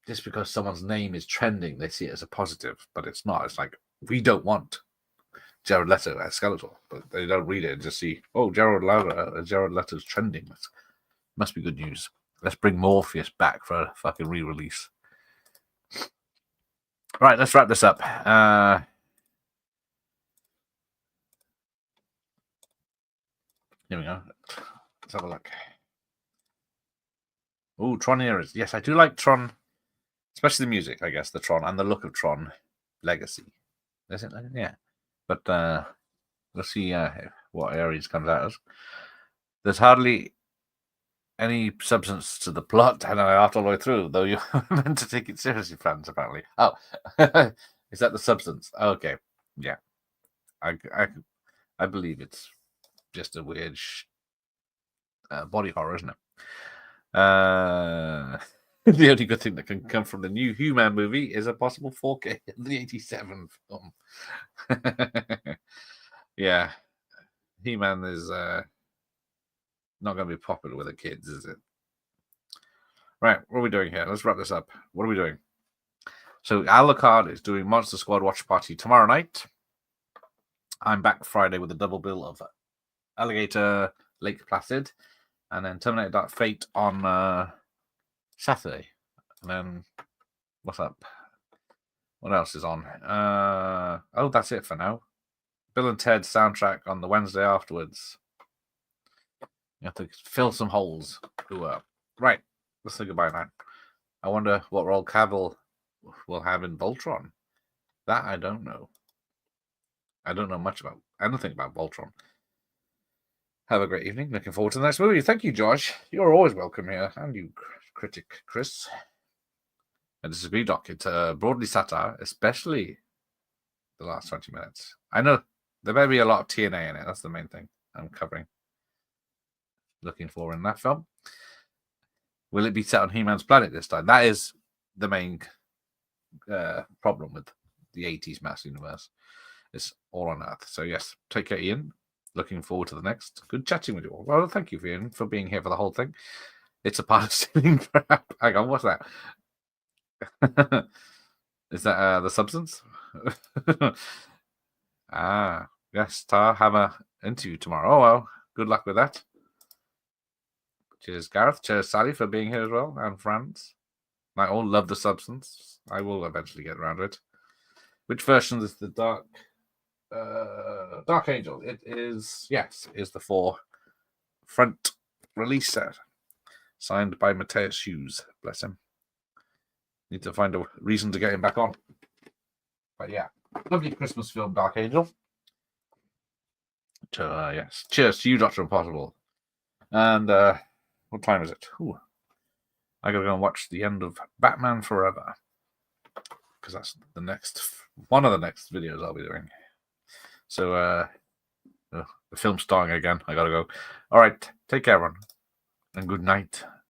just because someone's name is trending, they see it as a positive, but it's not. It's like, we don't want Jared Leto as Skeletor, but they don't read it and just see, oh, Jared Leto's trending. That must be good news. Let's bring Morpheus back for a fucking re-release. Right, let's wrap this up. Here we go. Let's have a look. Oh, Tron eras. Yes, I do like Tron, especially the music, I guess, the Tron and the look of Tron Legacy. Is it? Yeah. But we'll see what Ares comes out as. There's hardly any substance to the plot, and I laughed all the way through, though you're meant to take it seriously, fans, apparently. Oh, is that the substance? Okay. Yeah. I believe it's just a weird body horror, isn't it? The only good thing that can come from the new He-Man movie is a possible 4K of the 87 film. Yeah, He-Man is not going to be popular with the kids, is it? Right, what are we doing here? Let's wrap this up. What are we doing? So Alucard is doing Monster Squad Watch Party tomorrow night. I'm back Friday with a double bill of Alligator Lake Placid, and then Terminator Dark Fate on Saturday. And then, what's up? What else is on? Oh, that's it for now. Bill and Ted soundtrack on the Wednesday afterwards. You have to fill some holes. Right, let's say goodbye now. I wonder what role Cavill will have in Voltron. That I don't know. I don't know much about anything about Voltron. Have a great evening. Looking forward to the next movie. Thank you, Josh. You're always welcome here. And you, critic Chris. And this is B-Doc. It's broadly satire, especially the last 20 minutes. I know there may be a lot of TNA in it. That's the main thing I'm covering. Looking for in that film. Will it be set on He-Man's planet this time? That is the main problem with the 80s Mass Universe. It's all on Earth. So yes, take care, Ian. Looking forward to the next. Good chatting with you all. Well, thank you, Ian, for being here for the whole thing. It's a part of stealing crap. Hang on, what's that? Is that the substance? Yes, Tar, have a interview tomorrow. Oh, well, good luck with that. Cheers, Gareth. Cheers, Sally, for being here as well, and Franz. I all love the substance. I will eventually get around to it. Which version is the Dark Angel? It is, yes, is the 4 front release set. Signed by Matthias Hughes. Bless him. Need to find a reason to get him back on. But yeah, lovely Christmas film, Dark Angel. So, yes. Cheers to you, Dr. Impossible. And what time is it? Ooh. I gotta go and watch the end of Batman Forever. Because that's one of the next videos I'll be doing. So, the film's starting again. I gotta go. All right. Take care, everyone. And good night.